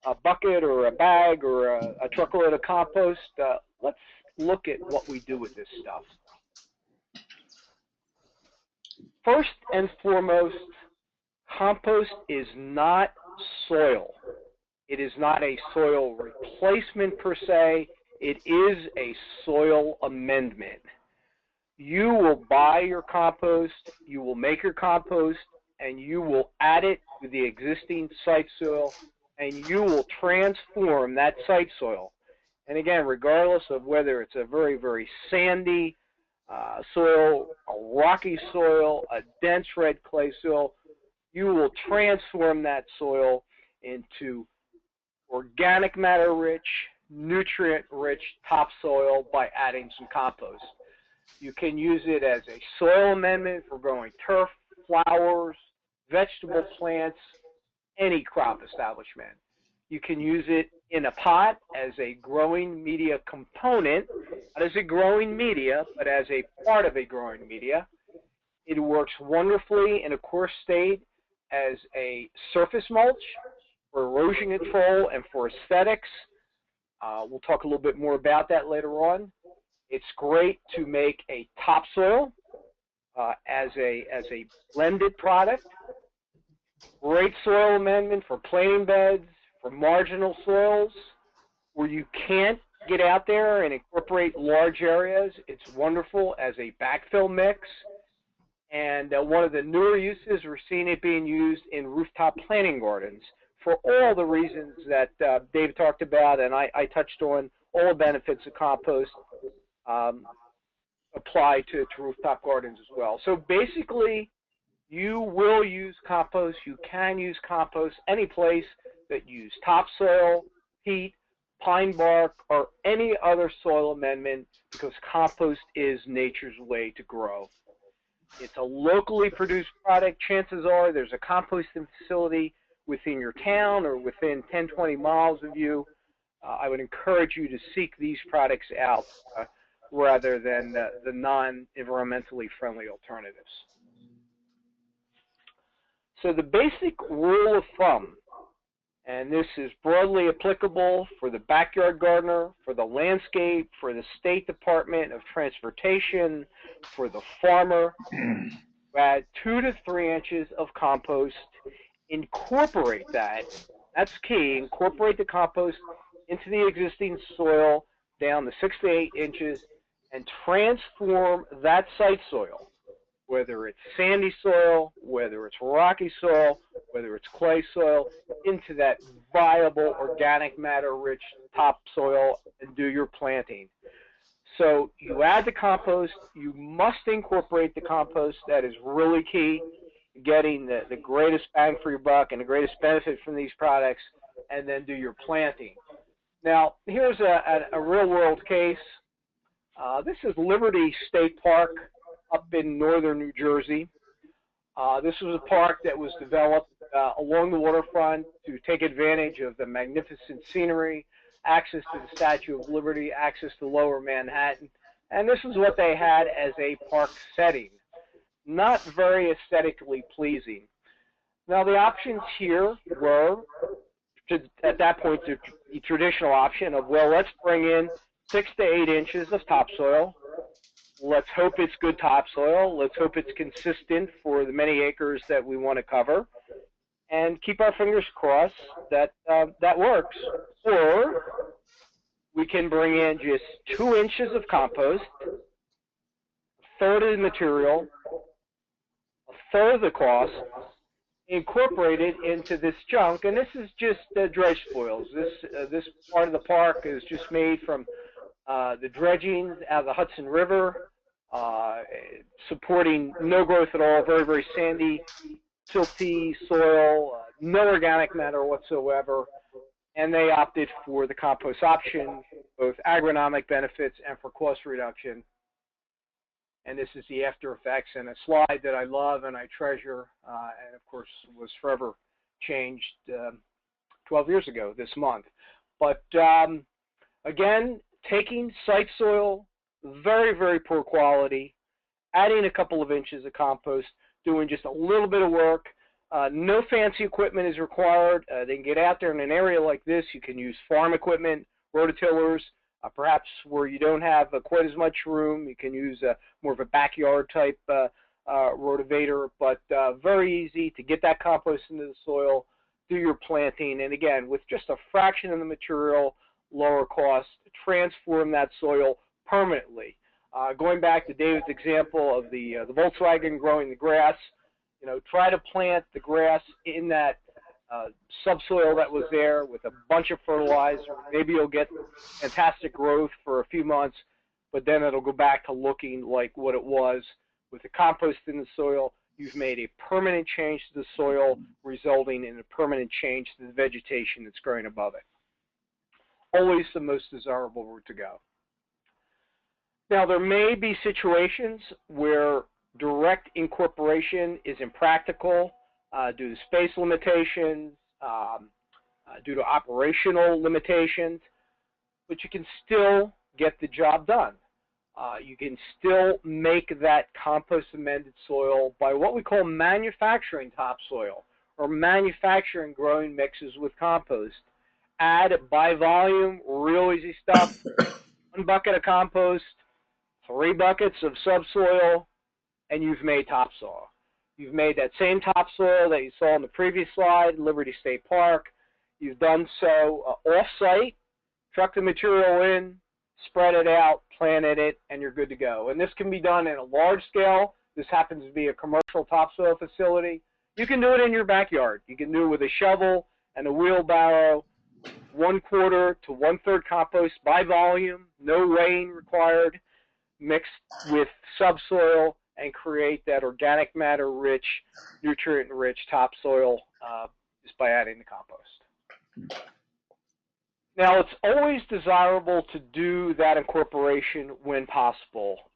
a bucket or a bag or a truckload of compost, let's look at what we do with this stuff. First and foremost, compost is not soil. It is not a soil replacement per se. It is a soil amendment. You will buy your compost, you will make your compost, and you will add it to the existing site soil, and you will transform that site soil. And again, regardless of whether it's a very, very sandy soil, a rocky soil, a dense red clay soil, you will transform that soil into organic matter rich, nutrient rich topsoil by adding some compost. You can use it as a soil amendment for growing turf, flowers, vegetable plants, any crop establishment. You can use it in a pot as a growing media component, not as a growing media, but as a part of a growing media. It works wonderfully in a coarse state as a surface mulch for erosion control and for aesthetics. We'll talk a little bit more about that later on. It's great to make a topsoil as a blended product. Great soil amendment for planting beds, for marginal soils where you can't get out there and incorporate large areas. It's wonderful as a backfill mix. And one of the newer uses, we're seeing it being used in rooftop planting gardens for all the reasons that Dave talked about, and I touched on. All the benefits of compost apply to rooftop gardens as well. So basically, you will use compost. You can use compost any place that use topsoil, peat, pine bark, or any other soil amendment, because compost is nature's way to grow. It's a locally produced product. Chances are there's a composting facility within your town or within 10, 20 miles of you. I would encourage you to seek these products out rather than the non-environmentally friendly alternatives. So the basic rule of thumb, and this is broadly applicable for the backyard gardener, for the landscape, for the State Department of Transportation, for the farmer, add 2 to 3 inches of compost, incorporate that, that's key, incorporate the compost into the existing soil down to 6 to 8 inches and transform that site soil, whether it's sandy soil, whether it's rocky soil, whether it's clay soil, into that viable organic matter rich topsoil and do your planting. So you add the compost, you must incorporate the compost. That is really key, getting the greatest bang for your buck and the greatest benefit from these products, and then do your planting. Now, here's a real-world case. This is Liberty State Park up in northern New Jersey. This was a park that was developed along the waterfront to take advantage of the magnificent scenery, access to the Statue of Liberty, access to Lower Manhattan, and this is what they had as a park setting. Not very aesthetically pleasing. Now the options here were, at that point, the traditional option of, well, let's bring in 6 to 8 inches of topsoil. Let's hope it's good topsoil. Let's hope it's consistent for the many acres that we want to cover, and keep our fingers crossed that that works. Or we can bring in just 2 inches of compost, a third of the material, a third of the cost, incorporated into this junk, and this is just dredge spoils. This part of the park is just made from the dredging out of the Hudson River, supporting no growth at all, very, very sandy, silty soil, no organic matter whatsoever, and they opted for the compost option, both agronomic benefits and for cost reduction. And this is the after effects, and a slide that I love and I treasure, and of course was forever changed 12 years ago this month. But again, taking site soil, very, very poor quality, adding a couple of inches of compost, doing just a little bit of work. No fancy equipment is required. They can get out there in an area like this. You can use farm equipment, rototillers, perhaps where you don't have quite as much room. You can use more of a backyard type rotavator, but very easy to get that compost into the soil, do your planting, and again, with just a fraction of the material, lower cost, transform that soil permanently. Going back to David's example of the Volkswagen growing the grass, you know, try to plant the grass in that subsoil that was there with a bunch of fertilizer. Maybe you'll get fantastic growth for a few months, but then it'll go back to looking like what it was. With the compost in the soil, you've made a permanent change to the soil, resulting in a permanent change to the vegetation that's growing above it. Always the most desirable route to go. Now, there may be situations where direct incorporation is impractical due to space limitations, due to operational limitations, but you can still get the job done. You can still make that compost amended soil by what we call manufacturing topsoil or manufacturing growing mixes with compost. Add by volume, real easy stuff, 1 bucket of compost, 3 buckets of subsoil, and you've made topsoil. You've made that same topsoil that you saw in the previous slide, Liberty State Park. You've done so off-site, truck the material in, spread it out, planted it, and you're good to go. And this can be done in a large scale. This happens to be a commercial topsoil facility. You can do it in your backyard. You can do it with a shovel and a wheelbarrow, 1/4 to 1/3 compost by volume, no weighing required, mixed with subsoil, and create that organic matter rich, nutrient rich topsoil just by adding the compost. Now, it's always desirable to do that incorporation when possible.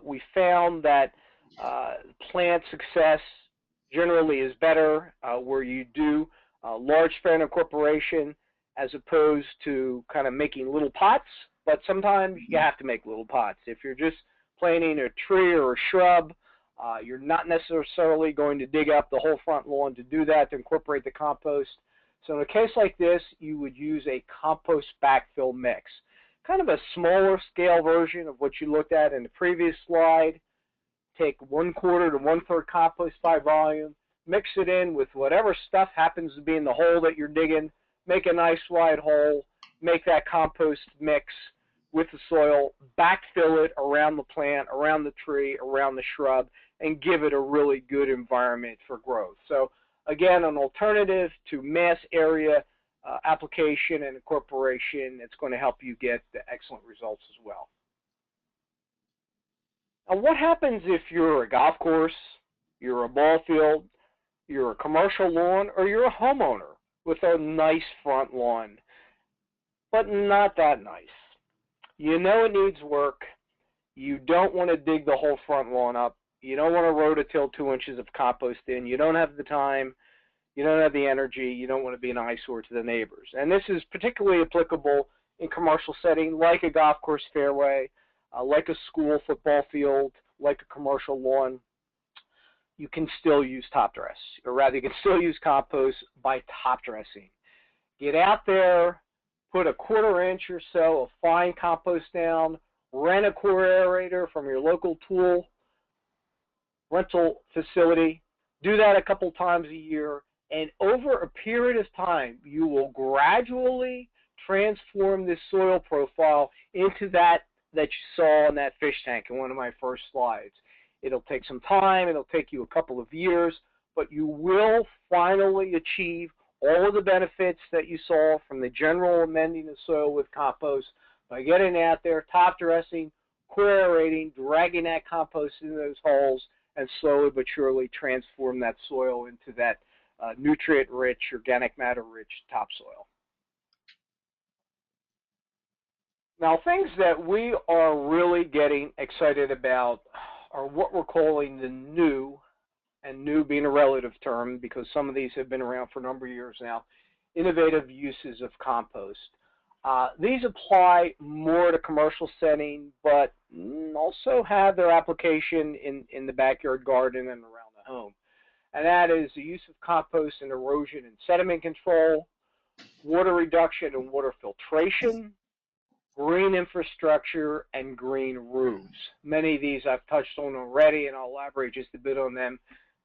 We found that plant success generally is better where you do large span incorporation as opposed to kind of making little pots, but sometimes you have to make little pots. If you're just planting a tree or a shrub, you're not necessarily going to dig up the whole front lawn to do that, to incorporate the compost. So in a case like this, you would use a compost backfill mix, kind of a smaller scale version of what you looked at in the previous slide. Take 1/4 to 1/3 compost by volume, mix it in with whatever stuff happens to be in the hole that you're digging, make a nice wide hole, make that compost mix with the soil, backfill it around the plant, around the tree, around the shrub, and give it a really good environment for growth. So again, an alternative to mass area application and incorporation. It's going to help you get the excellent results as well. Now, what happens if you're a golf course, you're a ball field, you're a commercial lawn, or you're a homeowner with a nice front lawn, but not that nice? You know it needs work. You don't want to dig the whole front lawn up. You don't want to rototill 2 inches of compost in. You don't have the time. You don't have the energy. You don't want to be an eyesore to the neighbors. And this is particularly applicable in commercial setting, like a golf course fairway, like a school football field, like a commercial lawn. You can still use top dress, or rather you can still use compost by top dressing. Get out there, put a 1/4 inch or so of fine compost down, rent a core aerator from your local tool rental facility. Do that a couple times a year, and over a period of time, you will gradually transform this soil profile into that you saw in that fish tank in one of my first slides. It'll take some time. It'll take you a couple of years, but you will finally achieve all of the benefits that you saw from the general amending of soil with compost by getting out there, top dressing, aerating, dragging that compost into those holes, and slowly but surely transform that soil into that nutrient-rich, organic matter-rich topsoil. Now, things that we are really getting excited about are what we're calling the new, and new being a relative term because some of these have been around for a number of years now, innovative uses of compost. These apply more to commercial setting, but also have their application in the backyard garden and around the home. And that is the use of compost in erosion and sediment control, water reduction and water filtration, green infrastructure, and green roofs. Many of these I've touched on already, and I'll elaborate just a bit on them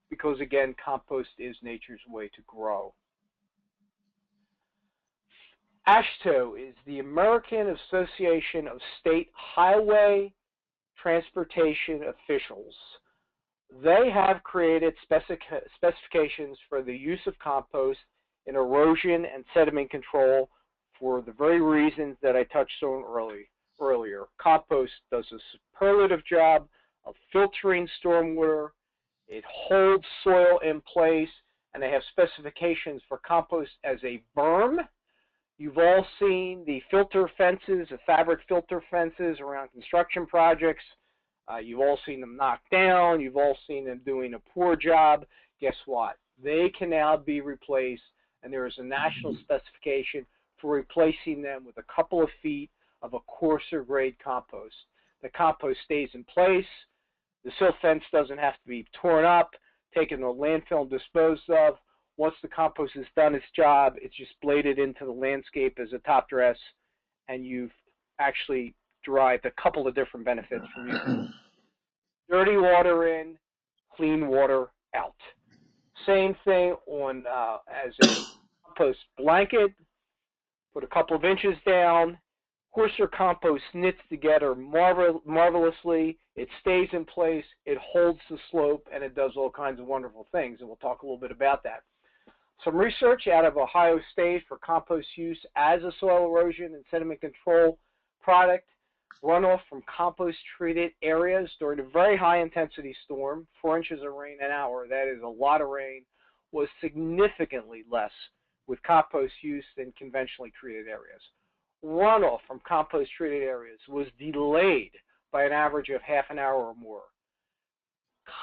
because, again, compost is nature's way to grow. AASHTO is the American Association of State Highway Transportation Officials. They have created specifications for the use of compost in erosion and sediment control for the very reasons that I touched on earlier. Compost does a superlative job of filtering stormwater. It holds soil in place, and they have specifications for compost as a berm. You've all seen the filter fences, the fabric filter fences around construction projects. You've all seen them knocked down. You've all seen them doing a poor job. Guess what? They can now be replaced, and there is a national specification for replacing them with a couple of feet of a coarser grade compost. The compost stays in place. The silt fence doesn't have to be torn up, taken to a landfill and disposed of. Once the compost has done its job, it's just bladed into the landscape as a top dress, and you've actually derived a couple of different benefits from using dirty water in, clean water out. Same thing on as a compost blanket. Put a couple of inches down. Coarser compost knits together marvelously. It stays in place. It holds the slope, and it does all kinds of wonderful things, and we'll talk a little bit about that. Some research out of Ohio State for compost use as a soil erosion and sediment control product. Runoff from compost-treated areas during a very high-intensity storm, 4 inches of rain an hour, that is a lot of rain, was significantly less with compost use than conventionally treated areas. Runoff from compost-treated areas was delayed by an average of half an hour or more.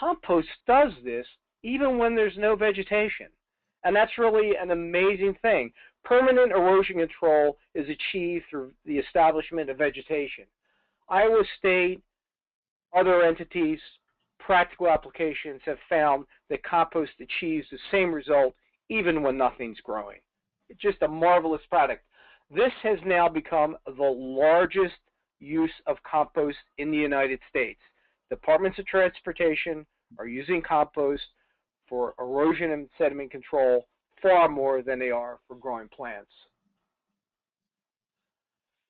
Compost does this even when there's no vegetation. And that's really an amazing thing. Permanent erosion control is achieved through the establishment of vegetation. Iowa State, other entities, practical applications have found that compost achieves the same result even when nothing's growing. It's just a marvelous product. This has now become the largest use of compost in the United States. Departments of Transportation are using compost for erosion and sediment control far more than they are for growing plants.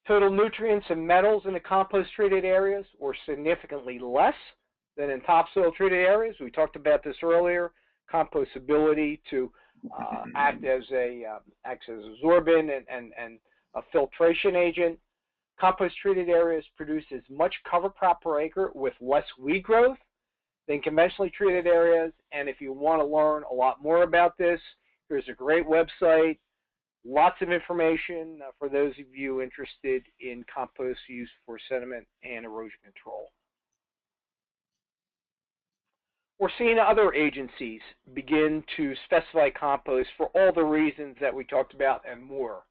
Total nutrients and metals in the compost-treated areas were significantly less than in topsoil-treated areas. We talked about this earlier. Compost's ability to act as absorbent and a filtration agent. Compost-treated areas produce as much cover crop per acre with less weed growth than conventionally treated areas. And if you want to learn a lot more about this, here's a great website. Lots of information for those of you interested in compost use for sediment and erosion control. We're seeing other agencies begin to specify compost for all the reasons that we talked about and more.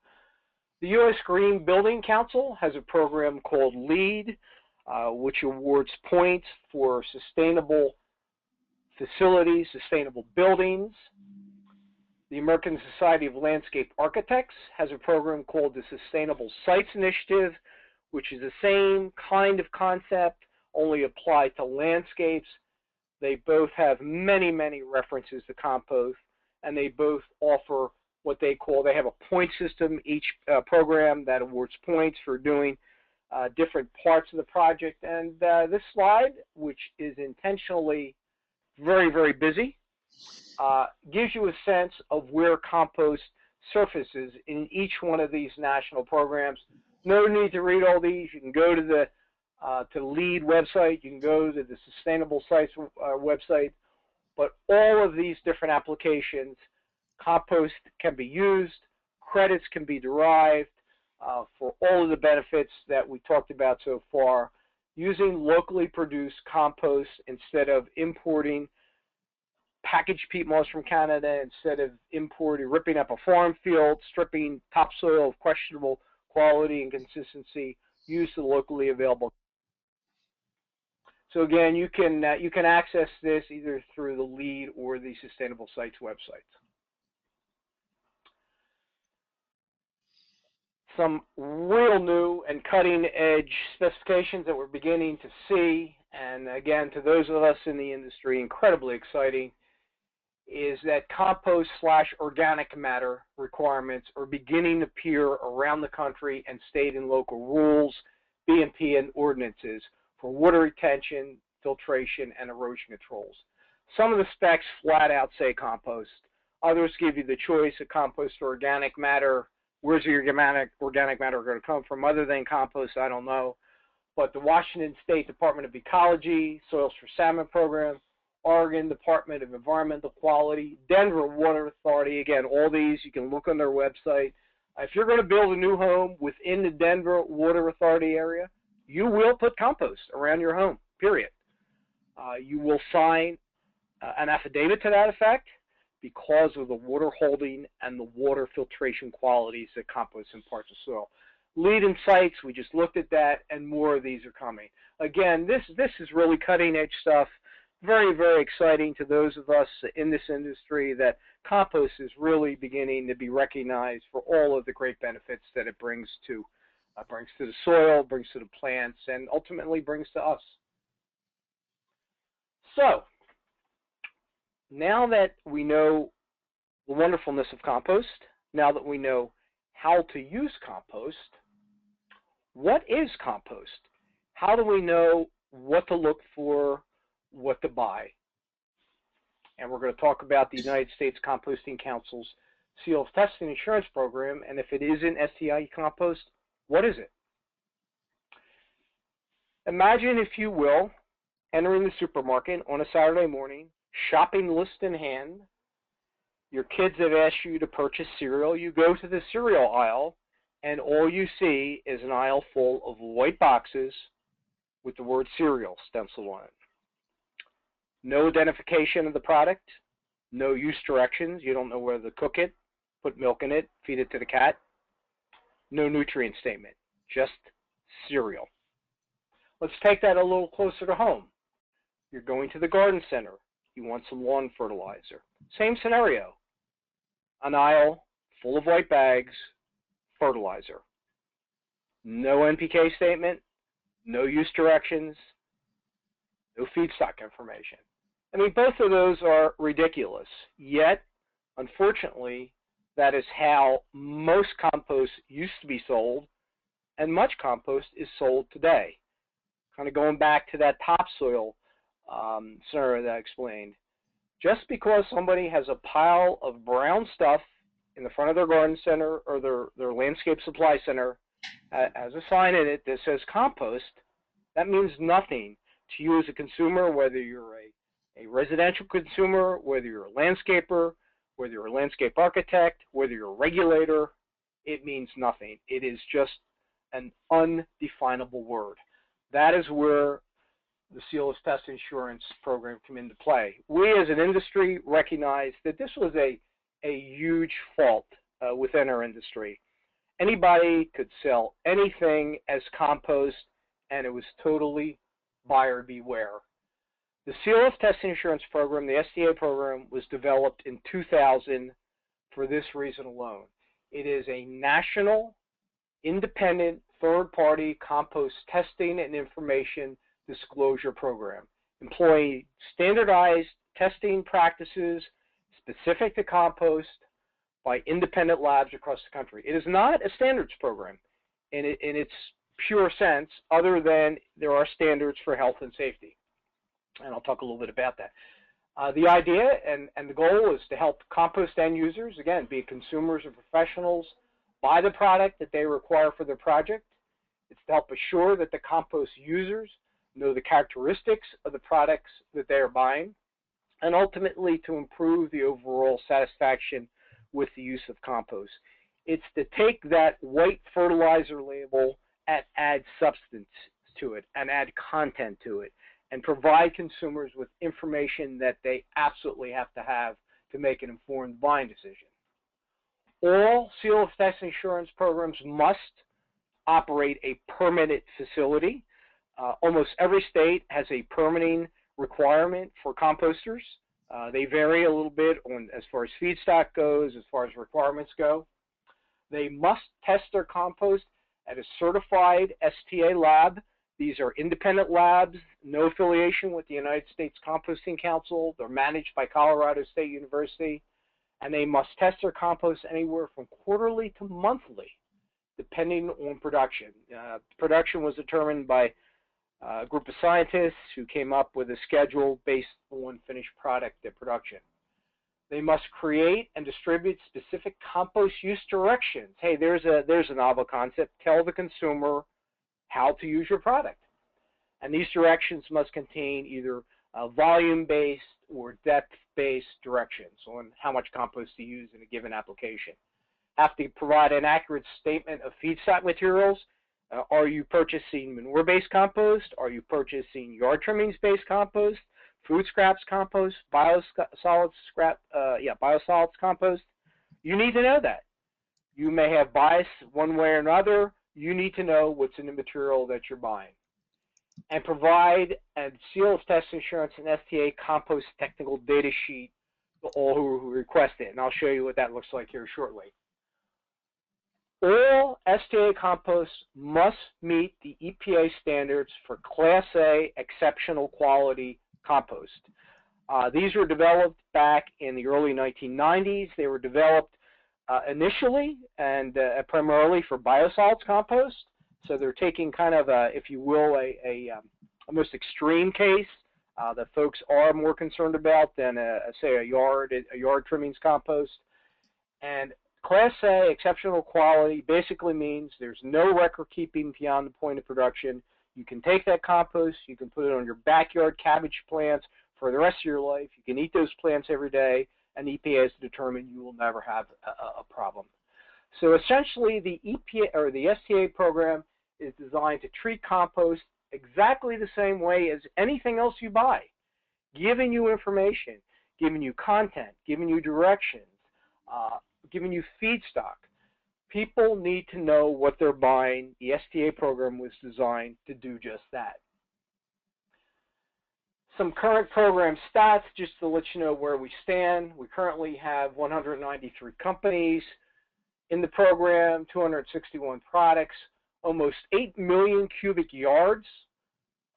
The U.S. Green Building Council has a program called LEED, which awards points for sustainable facilities, sustainable buildings. The American Society of Landscape Architects has a program called the Sustainable Sites Initiative, which is the same kind of concept, only applied to landscapes. They both have many, many references to compost, and they both offer what they have a point system, each program that awards points for doing different parts of the project. And this slide, which is intentionally very, very busy, gives you a sense of where compost surfaces in each one of these national programs. No need to read all these. You can go to the LEAD website. You can go to the Sustainable Sites website. But all of these different applications, compost can be used, credits can be derived for all of the benefits that we talked about so far, using locally produced compost instead of importing packaged peat moss from Canada, instead of ripping up a farm field, stripping topsoil of questionable quality and consistency, use the locally available. So again, you can access this either through the LEAD or the Sustainable Sites websites. Some real new and cutting-edge specifications that we're beginning to see, and again, to those of us in the industry, incredibly exciting, is that compost/organic matter requirements are beginning to appear around the country and state and local rules, B&P, and ordinances for water retention, filtration, and erosion controls. Some of the specs flat out say compost. Others give you the choice of compost or organic matter. Where's your organic matter going to come from other than compost? I don't know. But the Washington State Department of Ecology, Soils for Salmon Program, Oregon Department of Environmental Quality, Denver Water Authority, again, all these, you can look on their website. If you're going to build a new home within the Denver Water Authority area, you will put compost around your home, period. You will sign an affidavit to that effect because of the water holding and the water filtration qualities that compost imparts to soil. LEAD and sites, we just looked at that, and more of these are coming. Again, this is really cutting edge stuff. Very, very exciting to those of us in this industry that compost is really beginning to be recognized for all of the great benefits that it brings to the soil, brings to the plants, and ultimately brings to us. So, now that we know the wonderfulness of compost, now that we know how to use compost, what is compost? How do we know what to look for, what to buy? And we're going to talk about the United States Composting Council's Seal of Testing Insurance Program, and if it isn't STI compost, what is it? Imagine, if you will, entering the supermarket on a Saturday morning, shopping list in hand. Your kids have asked you to purchase cereal. You go to the cereal aisle, and all you see is an aisle full of white boxes with the word cereal stenciled on it. No identification of the product, no use directions. You don't know whether to cook it, put milk in it, feed it to the cat. No nutrient statement, just cereal. Let's take that a little closer to home. You're going to the garden center. You want some lawn fertilizer. Same scenario. An aisle full of white bags, fertilizer. No NPK statement, no use directions, no feedstock information. I mean, both of those are ridiculous. Yet, unfortunately, that is how most compost used to be sold, and much compost is sold today. Kind of going back to that topsoil scenario that I explained. Just because somebody has a pile of brown stuff in the front of their garden center or their landscape supply center has a sign in it that says compost, that means nothing to you as a consumer, whether you're a residential consumer, whether you're a landscaper, whether you're a landscape architect, whether you're a regulator. It means nothing. It is just an undefinable word. That is where the Seal of Pest Insurance Program come into play. We as an industry recognize that this was a huge fault within our industry. Anybody could sell anything as compost, and it was totally buyer beware. The Seal of Pest Insurance Program, the STA program, was developed in 2000 for this reason alone. It is a national, independent, third-party compost testing and information disclosure program, employing standardized testing practices specific to compost by independent labs across the country. It is not a standards program in its pure sense, other than there are standards for health and safety. And I'll talk a little bit about that. The idea and the goal is to help compost end users, again, be it consumers or professionals, buy the product that they require for their project. It's to help assure that the compost users know the characteristics of the products that they are buying, and ultimately to improve the overall satisfaction with the use of compost. It's to take that white fertilizer label and add substance to it and add content to it and provide consumers with information that they absolutely have to make an informed buying decision. All seal of test insurance programs must operate a permitted facility. Almost every state has a permitting requirement for composters. They vary a little bit on as far as feedstock goes, as far as requirements go. They must test their compost at a certified STA lab. These are independent labs, no affiliation with the United States Composting Council. They're managed by Colorado State University, and they must test their compost anywhere from quarterly to monthly, depending on production. Production was determined by a group of scientists who came up with a schedule based on finished product production. They must create and distribute specific compost use directions. Hey, there's a novel concept. Tell the consumer how to use your product. And these directions must contain either volume-based or depth-based directions on how much compost to use in a given application. Have to provide an accurate statement of feedstock materials. Are you purchasing manure-based compost? Are you purchasing yard trimmings-based compost? Food scraps compost? Biosolids compost? You need to know that. You may have bias one way or another. You need to know what's in the material that you're buying. And provide a seal of test insurance and STA compost technical data sheet to all who request it. And I'll show you what that looks like here shortly. All STA composts must meet the EPA standards for Class A exceptional quality compost. These were developed back in the early 1990s. They were developed initially and primarily for biosolids compost. So they're taking kind of a, if you will, a most extreme case that folks are more concerned about than say a yard trimmings compost. And Class A exceptional quality basically means there's no record keeping beyond the point of production. You can take that compost, you can put it on your backyard cabbage plants for the rest of your life. You can eat those plants every day, and EPA has determined you will never have a problem. So essentially, the EPA or the STA program is designed to treat compost exactly the same way as anything else you buy, giving you information, giving you content, giving you directions, giving you feedstock. People need to know what they're buying. The STA program was designed to do just that. Some current program stats, just to let you know where we stand. We currently have 193 companies in the program, 261 products, almost 8 million cubic yards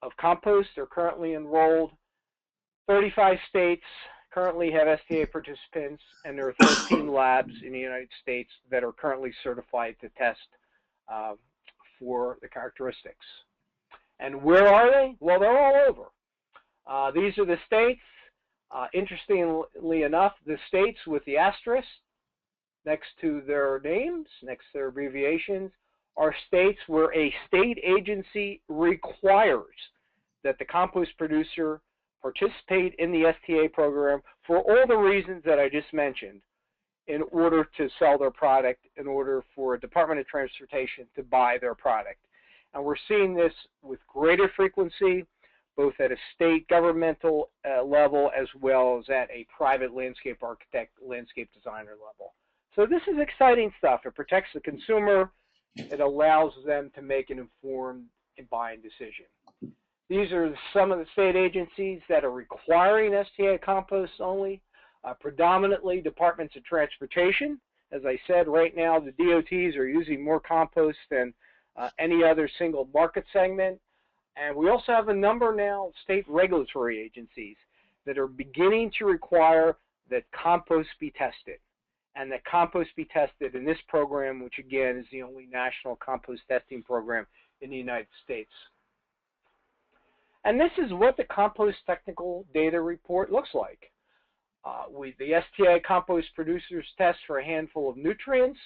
of compost are currently enrolled. 35 states currently have STA participants, and there are 13 labs in the United States that are currently certified to test for the characteristics. And where are they? Well, they're all over. These are the states. Interestingly enough, the states with the asterisk next to their names, next to their abbreviations, are states where a state agency requires that the compost producer participate in the STA program for all the reasons that I just mentioned in order to sell their product, in order for a Department of Transportation to buy their product. And we're seeing this with greater frequency, both at a state governmental level as well as at a private landscape architect, landscape designer level. So this is exciting stuff. It protects the consumer. It allows them to make an informed buying decision. These are some of the state agencies that are requiring STA composts only, predominantly departments of transportation. As I said, right now the DOTs are using more compost than any other single market segment. And we also have a number now of state regulatory agencies that are beginning to require that compost be tested. And that compost be tested in this program, which again is the only national compost testing program in the United States. And this is what the Compost Technical Data Report looks like. The STA Compost Producers test for a handful of nutrients,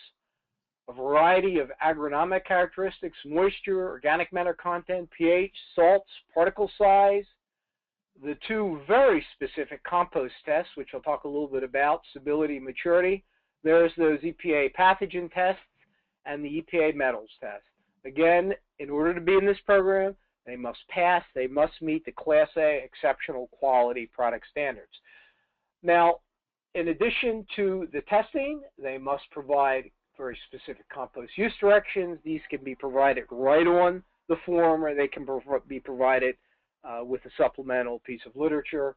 a variety of agronomic characteristics, moisture, organic matter content, pH, salts, particle size, the two very specific compost tests, which I'll talk a little bit about, stability and maturity. There's those EPA pathogen tests and the EPA metals test. Again, in order to be in this program, they must pass, they must meet the Class A exceptional quality product standards. Now, in addition to the testing, they must provide very specific compost use directions. These can be provided right on the form, or they can be provided with a supplemental piece of literature,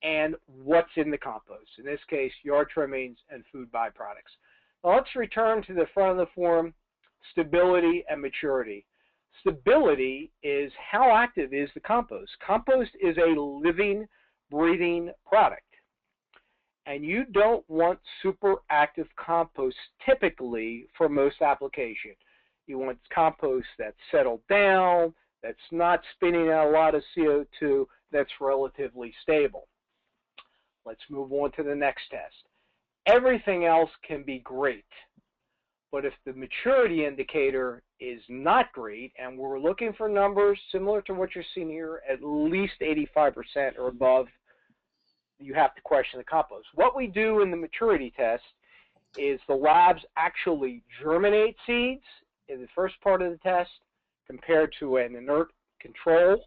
and what's in the compost. In this case, yard trimmings and food byproducts. Now let's return to the front of the form, stability and maturity. Stability is how active is the compost. Compost is a living, breathing product. And you don't want super active compost typically for most application. You want compost that's settled down, that's not spinning out a lot of CO2, that's relatively stable. Let's move on to the next test. Everything else can be great, but if the maturity indicator is not great, and we're looking for numbers similar to what you're seeing here, at least 85% or above, you have to question the compost. What we do in the maturity test is the labs actually germinate seeds in the first part of the test compared to an inert control,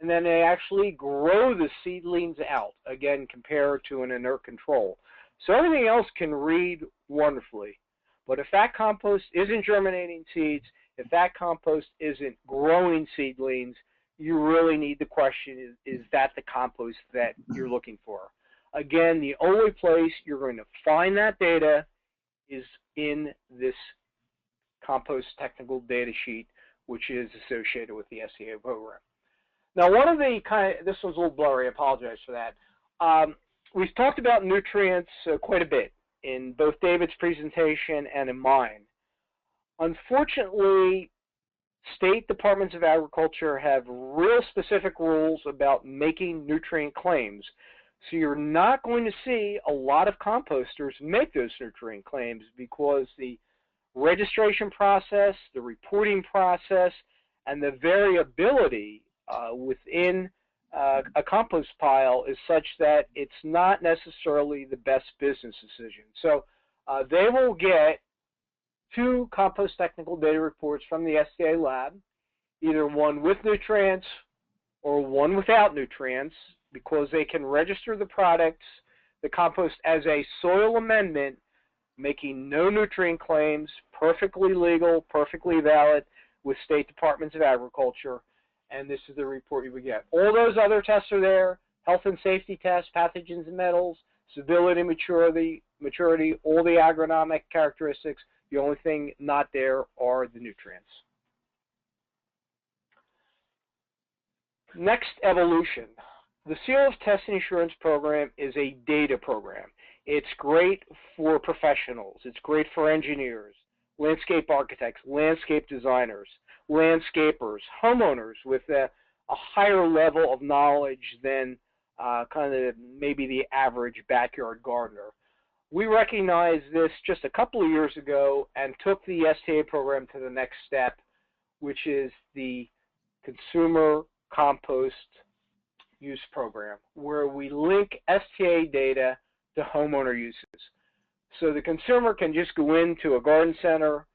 and then they actually grow the seedlings out, again, compared to an inert control. So everything else can read wonderfully, but if that compost isn't germinating seeds, if that compost isn't growing seedlings, you really need to question, is that the compost that you're looking for? Again, the only place you're going to find that data is in this Compost Technical Data Sheet, which is associated with the SCA program. Now, one of the this one's a little blurry, I apologize for that. We've talked about nutrients quite a bit in both David's presentation and in mine. Unfortunately, state departments of agriculture have real specific rules about making nutrient claims. So you're not going to see a lot of composters make those nutrient claims because the registration process, the reporting process, and the variability within a compost pile is such that it's not necessarily the best business decision. So they will get 2 compost technical data reports from the SCA lab, either one with nutrients or one without nutrients, because they can register the products, the compost, as a soil amendment, making no nutrient claims, perfectly legal, perfectly valid with state departments of agriculture, and this is the report you would get. All those other tests are there, health and safety tests, pathogens and metals, stability, maturity, all the agronomic characteristics. The only thing not there are the nutrients. Next, evolution. The Cellulose Test and Assurance Program is a data program. It's great for professionals. It's great for engineers, landscape architects, landscape designers, landscapers, homeowners with a higher level of knowledge than kind of maybe the average backyard gardener. We recognized this just a couple of years ago and took the STA program to the next step, which is the Consumer Compost Use Program, where we link STA data to homeowner uses. So the consumer can just go into a garden center,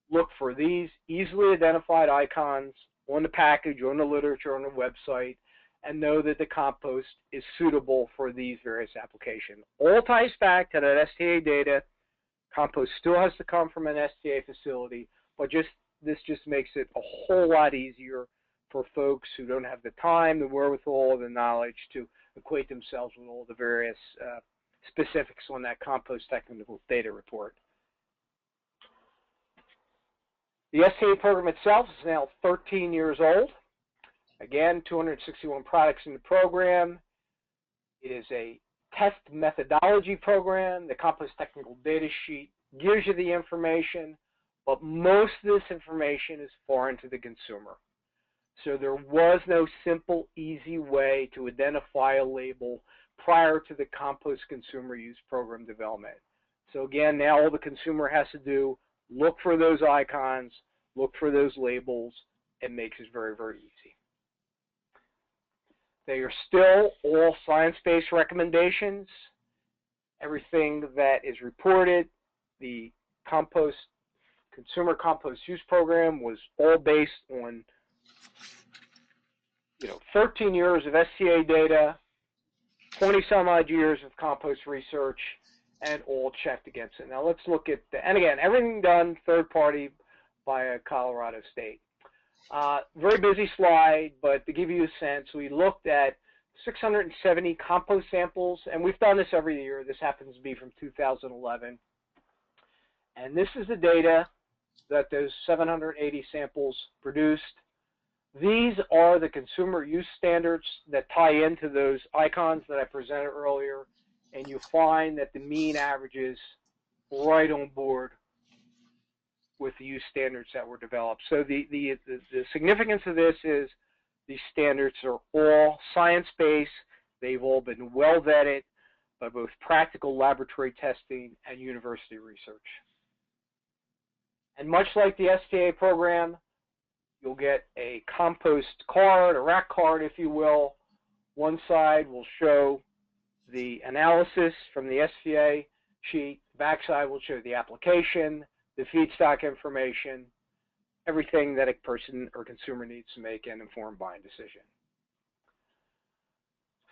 look for these easily identified icons on the package, on the literature, on the website, and know that the compost is suitable for these various applications. All ties back to that STA data. Compost still has to come from an STA facility, but this just makes it a whole lot easier for folks who don't have the time, the wherewithal, the knowledge to equate themselves with all the various specifics on that Compost Technical Data Report. The STA program itself is now 13 years old. Again, 261 products in the program. It is a test methodology program. The Compost Technical Data Sheet gives you the information, but most of this information is foreign to the consumer. So there was no simple, easy way to identify a label prior to the Compost Consumer Use Program development. So again, now all the consumer has to do, look for those icons, look for those labels, and makes it very, very easy. They are still all science-based recommendations. Everything that is reported, the Consumer Compost Use Program was all based on 13 years of SCA data, 20 some odd years of compost research, and all checked against it. Now let's look at, and again, everything done third party by Colorado State. Very busy slide, but to give you a sense, we looked at 670 compost samples, and we've done this every year. This happens to be from 2011. And this is the data that those 780 samples produced. These are the consumer use standards that tie into those icons that I presented earlier, and you find that the mean averages right on board with the use standards that were developed. So the significance of this is these standards are all science-based. They've all been well vetted by both practical laboratory testing and university research. And much like the STA program, you'll get a compost card, a rack card, if you will. One side will show the analysis from the SVA sheet. The back side will show the application, the feedstock information, everything that a person or consumer needs to make an informed buying decision.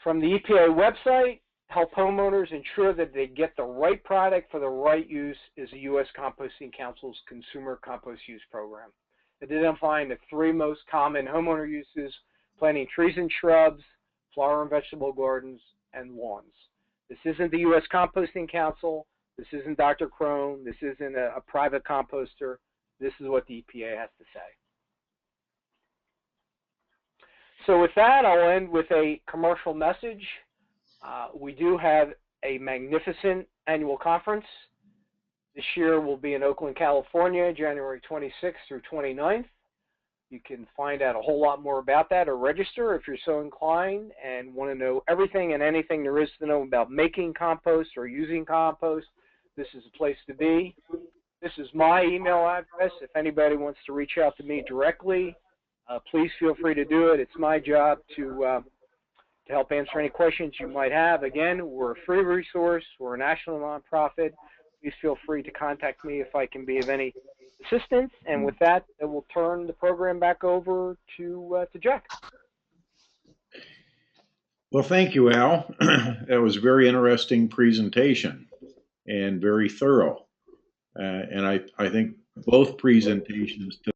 From the EPA website, help homeowners ensure that they get the right product for the right use is the U.S. Composting Council's Consumer Compost Use Program. Identifying the 3 most common homeowner uses: planting trees and shrubs, flower and vegetable gardens, and lawns. This isn't the U.S. Composting Council. This isn't Dr. Crone. This isn't a private composter. This is what the EPA has to say. So with that, I'll end with a commercial message. We do have a magnificent annual conference. This year will be in Oakland, California, January 26th through 29th. You can find out a whole lot more about that or register if you're so inclined and want to know everything and anything there is to know about making compost or using compost. This is a place to be. This is my email address. If anybody wants to reach out to me directly, please feel free to do it. It's my job to help answer any questions you might have. Again, we're a free resource. We're a national nonprofit. Please feel free to contact me if I can be of any assistance. And with that, I will turn the program back over to Jack. Well, thank you, Al. That was a very interesting presentation and very thorough. And I think both presentations